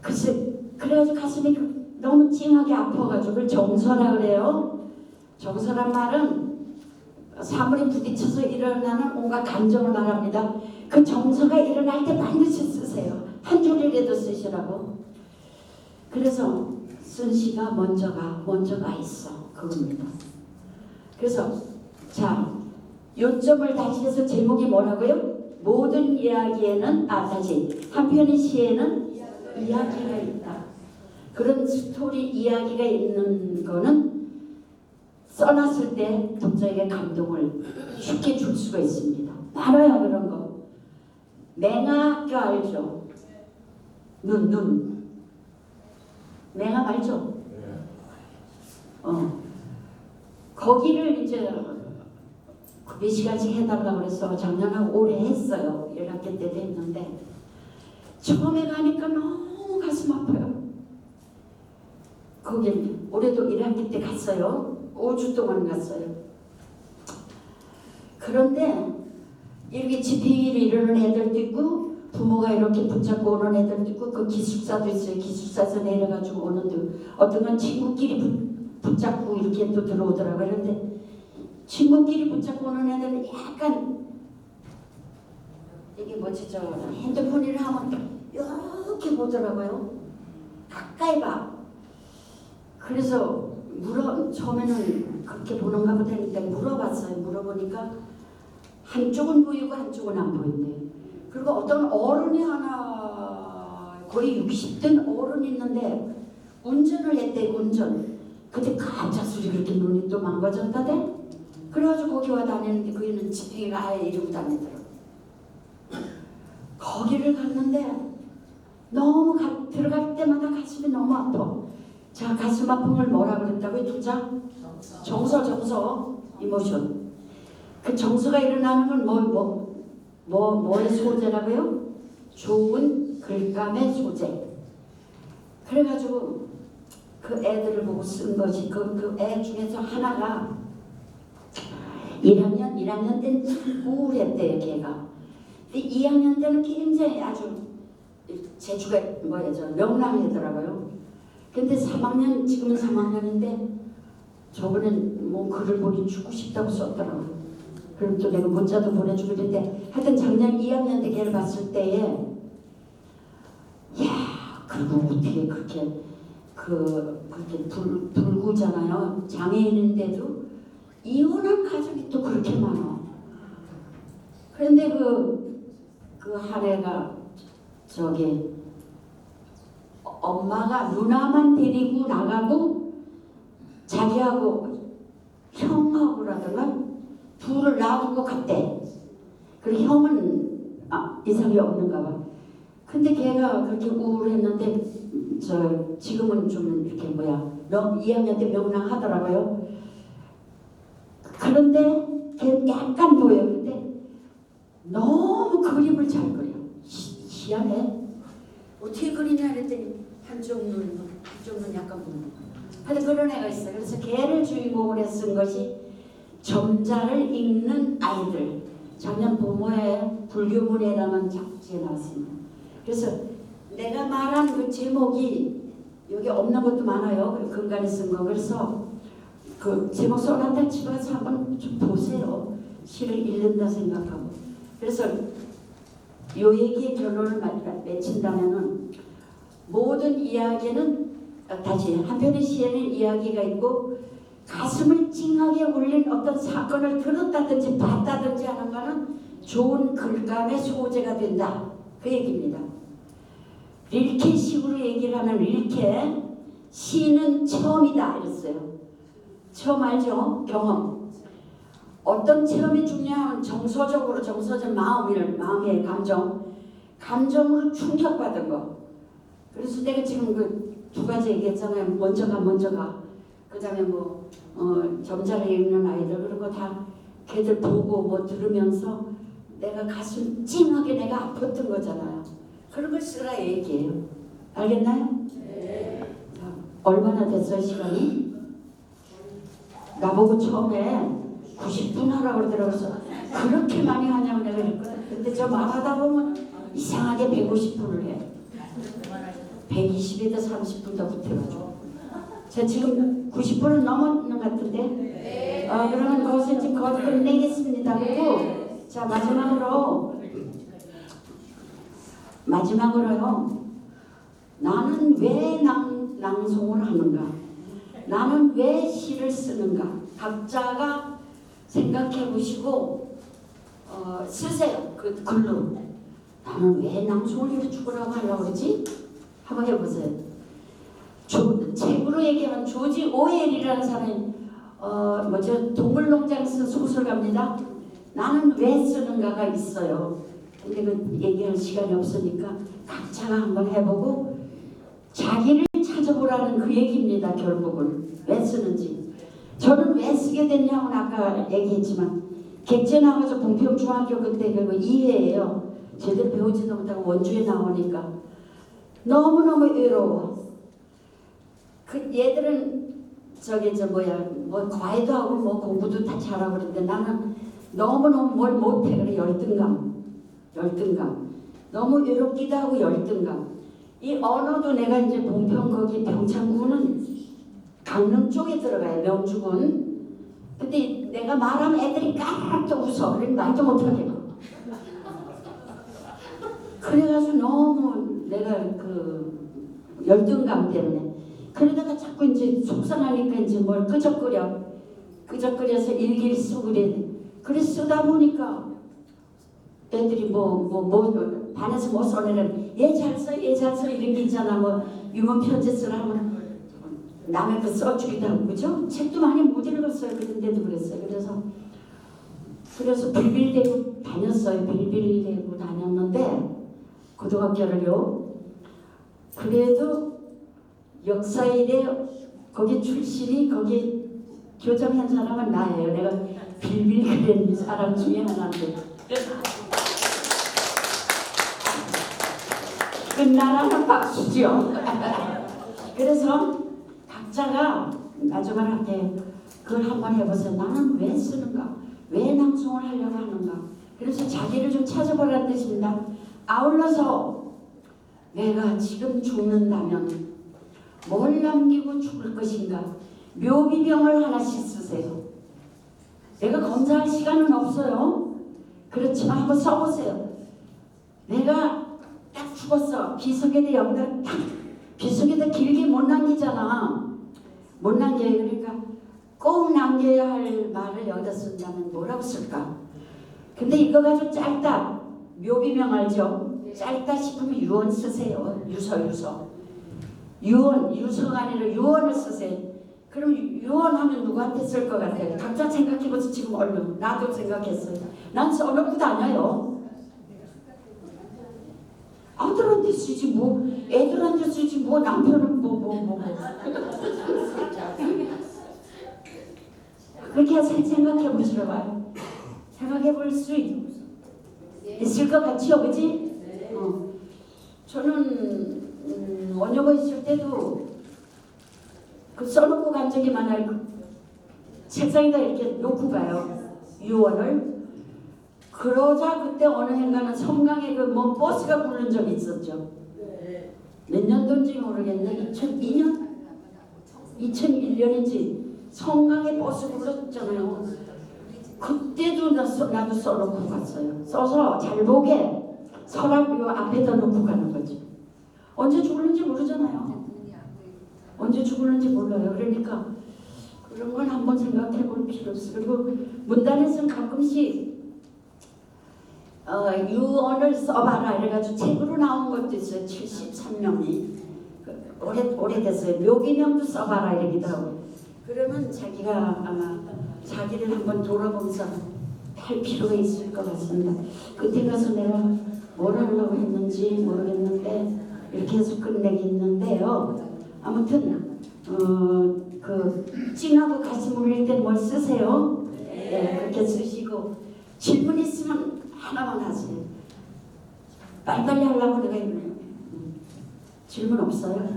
글쎄 그래가지고 가슴이 너무 찡하게 아파가지고 정서라 그래요. 정서란 말은 사물이 부딪혀서 일어나는 온갖 감정을 말합니다. 그 정서가 일어날 때 반드시 쓰세요. 한 줄이라도 쓰시라고. 그래서 쓴 시가 먼저가 있어. 그겁니다. 그래서 자 요점을 다시 해서 제목이 뭐라고요? 모든 이야기에는 다시 한편의 시에는 이야기가 있다. 그런 스토리 이야기가 있는 거는 써놨을 때 독자에게 감동을 쉽게 줄 수가 있습니다. 많아요 그런 거. 맹아학교 알죠? 눈 맹아 알죠? 거기를 이제 몇 시간씩 해달라고 그래서 작년하고 올해 했어요. 1학기 때도 했는데 처음에 가니까 너무 가슴 아파요. 거기 올해도 1학기 때 갔어요. 5주 동안 갔어요. 그런데 이렇게 집행일을 이러는 애들도 있고 부모가 이렇게 붙잡고 오는 애들도 있고 그 기숙사도 있어요. 기숙사에서 내려가지고 오는데 어떤 건 친구끼리 붙잡고 이렇게 또 들어오더라고요. 그런데 친구끼리 붙잡고 오는 애들은 약간 이게 뭐지 저 핸드폰을 하면 이렇게 보더라고요. 가까이 봐. 그래서 처음에는 그렇게 보는가 보다 했는데 물어봤어요. 물어보니까 한쪽은 보이고 한쪽은 안 보인대요. 그리고 어떤 어른이 하나 거의 60된 어른이 있는데 운전을 했대. 운전. 근데 갑자기 그렇게 눈이 또 망가졌다대. 그래가지고 거기 와 다니는데 거기는 집행이가 아예 이러고 다니더라고. 거기를 갔는데 너무 들어갈 때마다 가슴이 너무 아파. 자, 가슴 아픔을 뭐라 그랬다고요? 두장? 정서, 이모션. 그 정서가 일어나는 건 뭐의 소재라고요? 좋은 글감의 소재. 그래가지고 그 애들을 보고 쓴 것이 그 애 중에서 하나가 1학년 때는 참 우울했대요, 걔가. 근데 2학년 때는 굉장히 아주 재주가 명랑하더라고요. 근데 3학년, 지금은 3학년인데 저번엔 뭐 글을 보니 죽고 싶다고 썼더라고요. 그럼 또 내가 문자도 보내주고 그랬는데 하여튼 작년 2학년 때 걔를 봤을 때에 야, 그리고 어떻게 그렇게 불구잖아요. 장애인인데도 이혼한 가족이 또 그렇게 많아. 그런데 그 한 애가 엄마가 누나만 데리고 나가고 자기하고 형하고라든가 둘을 놔두고 갔대. 그리고 형은 이상이 없는가 봐. 근데 걔가 그렇게 우울했는데 지금은 좀 이렇게 2학년 때 명랑하더라고요. 그런데 걔 약간 보여. 근데 너무 그림을 잘 그려. 희한해. 어떻게 그리냐 그랬더니 한쪽 눈 약간 보는. 하여튼 그런 애가 있어. 그래서 걔를 주인공으로 쓴 것이 점자를 읽는 아이들. 작년 봄에 불교문예라는 잡지에 나왔습니다. 그래서 내가 말한 그 제목이 여기 없는 것도 많아요. 근간에 쓴 거. 그래서 그 제목 써놨다 집에서 한번 좀 보세요. 시를 읽는다 생각하고. 그래서 요 얘기의 결론을 맺힌다면은 모든 이야기는 다시 한편의 시에는 이야기가 있고 가슴을 찡하게 울린 어떤 사건을 들었다든지 봤다든지 하는 거는 좋은 글감의 소재가 된다. 그 얘기입니다. 릴케식으로 얘기를 하면 릴케 시는 체험이다 이랬어요. 체험 알죠? 경험. 어떤 체험이 중요하면 정서적 마음의 감정으로 충격받은 거. 그래서 내가 지금 그 두 가지 얘기했잖아요. 먼저 가. 그 다음에 점자를 읽는 아이들 그런 거 다 걔들 보고 들으면서 내가 가슴 찡하게 내가 아팠던 거잖아요. 그런 걸 쓰라 얘기해요. 알겠나요? 네. 자, 얼마나 됐어요 시간이? 나보고 처음에 90분 하라고 그러더라고요. 그렇게 많이 하냐고 내가 그랬거든. 근데 저 말하다 보면 이상하게 150분을 해. 120에다 30분 더 붙여가지고. 자, 지금 90분은 넘었는 것 같은데? 네. 그러면 거기서 이제 거기 끝내겠습니다. 그리고 자, 마지막으로요. 나는 왜 낭송을 하는가? 나는 왜 시를 쓰는가? 각자가 생각해 보시고 쓰세요. 그 글로. 나는 왜 낭송을 이렇게 죽으라고 하려고 그러지? 한번 해보세요. 책으로 얘기하면 조지 오웰이라는 사람이 동물농장 쓴 소설가입니다. 나는 왜 쓰는가가 있어요. 근데 그 얘기할 시간이 없으니까 각자가 한번 해보고 자기를 찾아보라는 그 얘기입니다. 결국은 왜 쓰는지. 저는 왜 쓰게 됐냐고는 아까 얘기했지만 객재 나와서 봉평중학교 그때 그거 2회예요. 제대로 배우지도 못하고 원주에 나오니까 너무너무 외로워. 그 얘들은 과외도 하고 공부도 다 잘하고 그랬는데 나는 너무너무 뭘 못해. 그래 열등감. 너무 외롭기도 하고 열등감. 이 언어도 내가 이제 봉평 거기 병창구는 강릉 쪽에 들어가요. 명주군. 근데 내가 말하면 애들이 까르르 또 웃어. 그래 말도 못하게. 그래가지고 너무 내가 그 열등감 때문에 그러다가 자꾸 이제 속상하니까 이제 뭘 끄적거려서 일기를 쓰고 그래 쓰다 보니까 애들이 반에서 뭐 써내는 얘 잘 써 이런 게 있잖아. 유머 편지 쓰라 하면 남의 거 써주기도 하고 그죠? 책도 많이 못 읽었어요. 그런데도 그랬어요. 그래서 그래서 빌빌대고 다녔어요. 빌빌대고 다녔는데 고등학교를요. 그래도 역사일에 거기 출신이 거기 교정한 사람은 나예요. 내가 빌빌 그린 사람 중에 하나인데. 끝나라는 박수죠. 그래서 각자가 마지막에 그걸 한번 해보세요. 나는 왜 쓰는가? 왜 낭송을 하려고 하는가? 그래서 자기를 좀 찾아보라는 뜻입니다. 아울러서 내가 지금 죽는다면 뭘 남기고 죽을 것인가? 묘비명을 하나씩 쓰세요. 내가 검사할 시간은 없어요. 그렇지만 한번 써보세요. 내가 딱 죽었어. 비석에다 여기다 딱 비석에다 길게 못 남기잖아. 못 남겨요. 그러니까 꼭 남겨야 할 말을 여기다 쓴다면 뭐라고 쓸까? 근데 이거 가지고 짧다. 묘비명 알죠? 짧다 싶으면 유언 쓰세요. 유서. 유서가 아니라 유언을 쓰세요. 그럼 유언하면 누구한테 쓸 것 같아요? 각자 생각해보세요. 지금 얼른. 나도 생각했어요. 난 써놓고 다녀요. 아들한테 쓰지 뭐, 애들한테 쓰지 뭐, 남편은 뭐. 그렇게 생각해보시라고요. 생각해볼 수 있을 것 같지요, 그지? 저는 원효가 있을 때도 그 써놓고 간 적이 많아요. 책상에다 이렇게 놓고 가요. 유언을. 그러자 그때 어느 해인가는 성강에 그 뭐 버스가 부른 적이 있었죠. 몇 년도인지 모르겠는데 2002년? 2001년인지 성강에 버스 불렀잖아요. 그때도 나도 써놓고 갔어요. 써서 잘 보게 서랍 요 앞에다 놓고 가는 거지. 언제 죽을는지 모르잖아요. 언제 죽을는지 몰라요. 그러니까 그런 건 한번 생각해 볼 필요 없어요. 그리고 문단에서는 가끔씩 유언을 써봐라 이래가지고 책으로 나온 것도 있어요. 73명이 오래됐어요. 묘기명도 써봐라 이러기도 하고. 그러면 자기가 아마 자기를 한번 돌아보면서 할 필요가 있을 것 같습니다. 그때 가서 내가 뭘 하려고 했는지 모르겠는데 이렇게 해서 끝내기 있는데요. 아무튼 그 찡하고 가슴 울릴 때 뭘 쓰세요? 네, 그렇게 쓰시고 질문 있으면 하나만 하세요. 빨리빨리 하려고 내가 질문 없어요?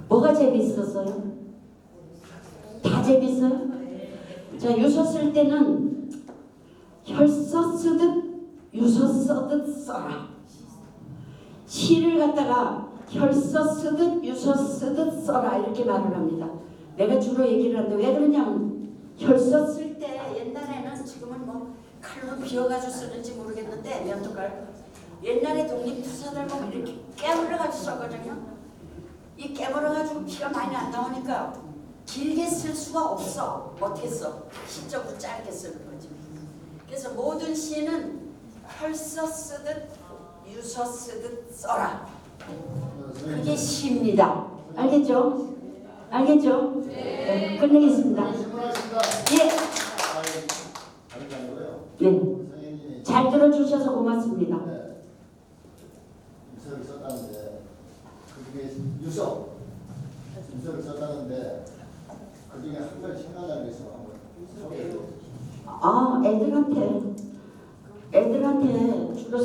뭐가 재밌었어요? 다 재밌어요? 자, 유서 쓸 때는 혈서 쓰듯 유서 써듯 써라. 시를 갖다가 혈서 쓰듯 유서 쓰듯 써라 이렇게 말을 합니다. 내가 주로 얘기를 하는데 왜 그러냐면 혈서 쓸 때 옛날에는 지금은 뭐 칼로 비워가지고 쓰는지 모르겠는데 면도칼 옛날에 독립투사들 보면 이렇게 깨물어가지고 썼거든요. 이 깨물어가지고 피가 많이 안 나오니까 길게 쓸 수가 없어. 어떻게 써? 시적으로 짧게 쓰는 거지. 그래서 모든 시는 혈서 쓰듯 유서 쓰듯 써라. 그게 시입니다. 알겠죠? 알겠죠? 네. 끝내겠습니다. 예. 네. 잘 들어주셔서 고맙습니다. 유서를 썼다는데 그중에 유서를 썼다는데 그중에 한 가지 생각나는 게 있어 한번 소개해 주세요. 애들한테 주로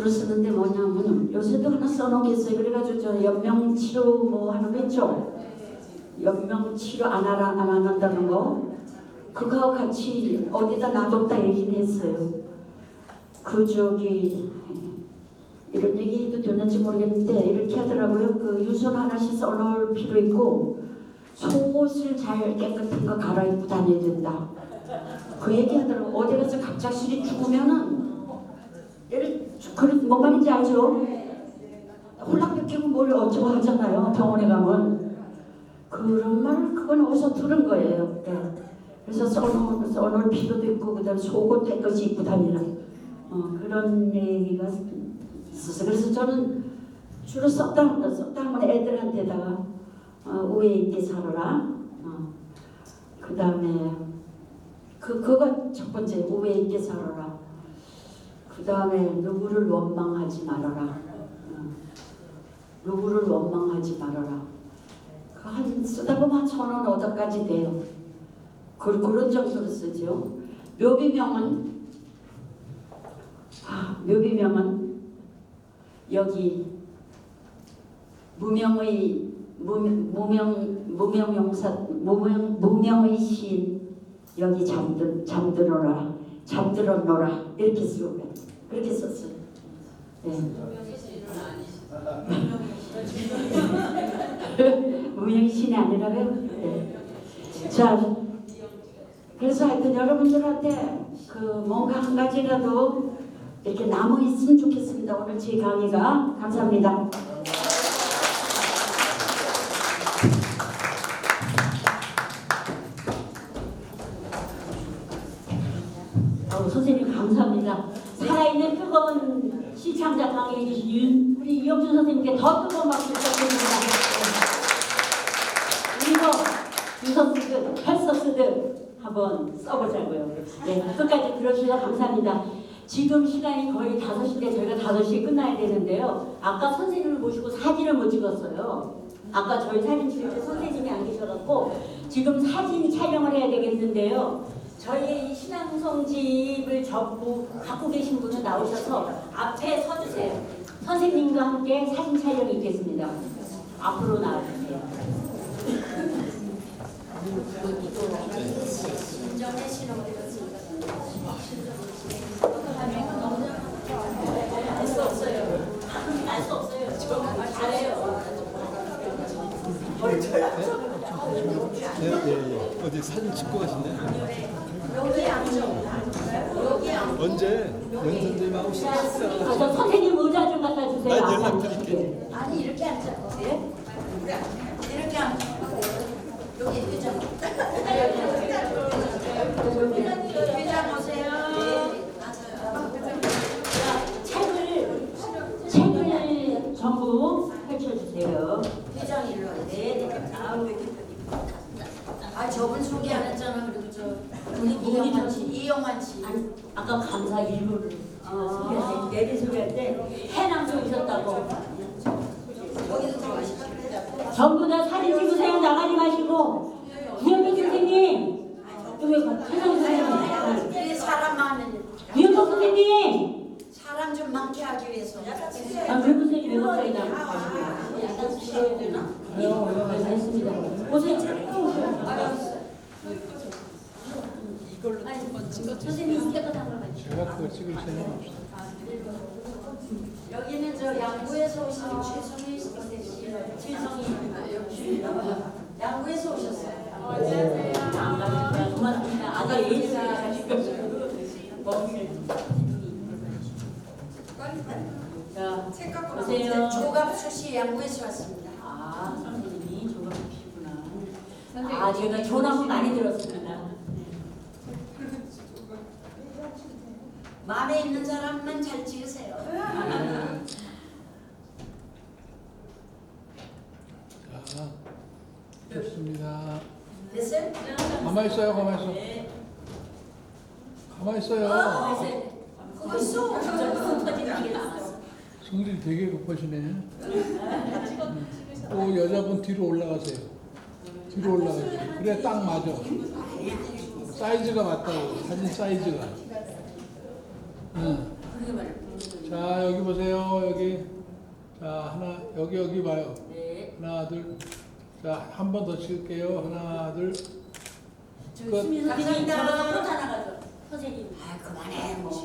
쓰는데 뭐냐면 요새도 하나 써놓겠어요. 그래가지고 저 연명치료 뭐 하는 거 있죠? 연명치료 안 한다는 거 그거하고 같이 어디다 놔뒀다 얘기를 했어요. 이런 얘기 해도 되는지 모르겠는데 이렇게 하더라고요. 그 유선 하나씩 써놓을 필요 있고 속옷을 잘 깨끗한 거 갈아입고 다녀야 된다. 그 얘기 하더라고. 어디 가서 갑작스레 죽으면은 뭔 말인지 알죠? 홀락벗기고 뭘 어쩌고 하잖아요. 병원에 가면. 그런 말을 그건 어디서 들은 거예요. 네. 그래서 써놓을 필요도 있고 그다음에 속옷 깨끗이 입고 다니라. 그런 얘기가 있어서 그래서 저는 주로 썼다 하면 애들한테다가 우애 있게 살아라. 그 다음에 그거 첫 번째 우애 있게 살아라. 그 다음에 누구를 원망하지 말아라. 누구를 원망하지 말아라. 한 쓰다 보면 한 1,000원 돼요. 그런 정도로 쓰죠. 묘비명은 여기 무명의 시인 여기 잠들어라 잠들어노라 이렇게 쓰고 그렇게 썼어요. 네. 무명의 시인이 아니라고요? 네. 자, 그래서 하여튼 여러분들한테 그 뭔가 한 가지라도 이렇게 남아 있으면 좋겠습니다. 오늘 제 강의가. 감사합니다. 선생님 감사합니다. 살아있는 뜨거운 시창자 강의해 주신 우리 이영준 선생님께 더 뜨거운 박수 부탁드립니다. 이거 유서 쓰듯 펼서 쓰듯 한번 써보자고요. 네, 끝까지 들어주셔서 감사합니다. 지금 시간이 거의 5시인데 저희가 5시에 끝나야 되는데요. 아까 선생님을 모시고 사진을 못 찍었어요. 아까 저희 사진 찍을 때 선생님이 안 계셔갖고 지금 사진 촬영을 해야 되겠는데요. 저희의 이 신앙송집을 갖고 계신 분은 나오셔서 앞에 서주세요. 선생님과 함께 사진 촬영이 있겠습니다. 앞으로 나와주세요. 알 수 없어요. 지금 잘해요. 네. 어디 사진 찍고 가신대요? 언제? 연 선생님하고 저 선생님 의자 좀 갖다 주세요. 난 연락드릴게. 아니 이렇게 앉아. 예? 이렇게 앉아. 여기 회장. 회장 오세요. 책을 전부 펼쳐주세요. 회장 일로 와. 네. 아 저분 소개 안 했잖아. 그리고 이영환 씨. 아까 감사 일부를 내리 소개할 때 해남도 있었다고. 거기도 들어가시죠. 전부 다 사진 찍으세요. 나가지 마시고. 구현복 선생님. 최성 선생님. 이게 사람 많은. 구현복 선생님. 사람 좀 많게 하기 위해서. 외국 선생님 외국 사이 나가시고. 약간 주셔야 되나? 네, 됐습니다. 보세요. 이걸로 한번 찍어주세요. 선생님 깨끗한 걸 가지고. 제가 그거 찍을 생각 없어요. 여기는 저 양구에서 오신 최성희 선생님. 양구에서 오셨어요. 안녕하세요. 고맙습니다. 아까 예지가 가지고. 자, 보세요. 조갑수 씨 양구에서 왔습니다. 아, 선생님이 조각이시구나. 아, 제가 조남은 많이 들었습니다. 마음에 있는 사람만 잘 찍으세요. 자, 좋습니다. 됐어요? 가만히 있어요, 가만히 있어. 가만히 있어요. 그거 쏘. 성질이 되게 급하시네. 또 여자분 뒤로 올라가세요. 뒤로 올라가세요. 그래, 딱 맞아. 사이즈가 맞다고. 사진 사이즈가. 응. 자, 여기 보세요. 여기. 자, 하나, 여기 봐요. 하나, 둘. 자, 한 번 더 찍을게요. 하나, 둘. 끝. 선생님, 저거 포즈 하나 가져. 선생님. 아 그만해. 뭐.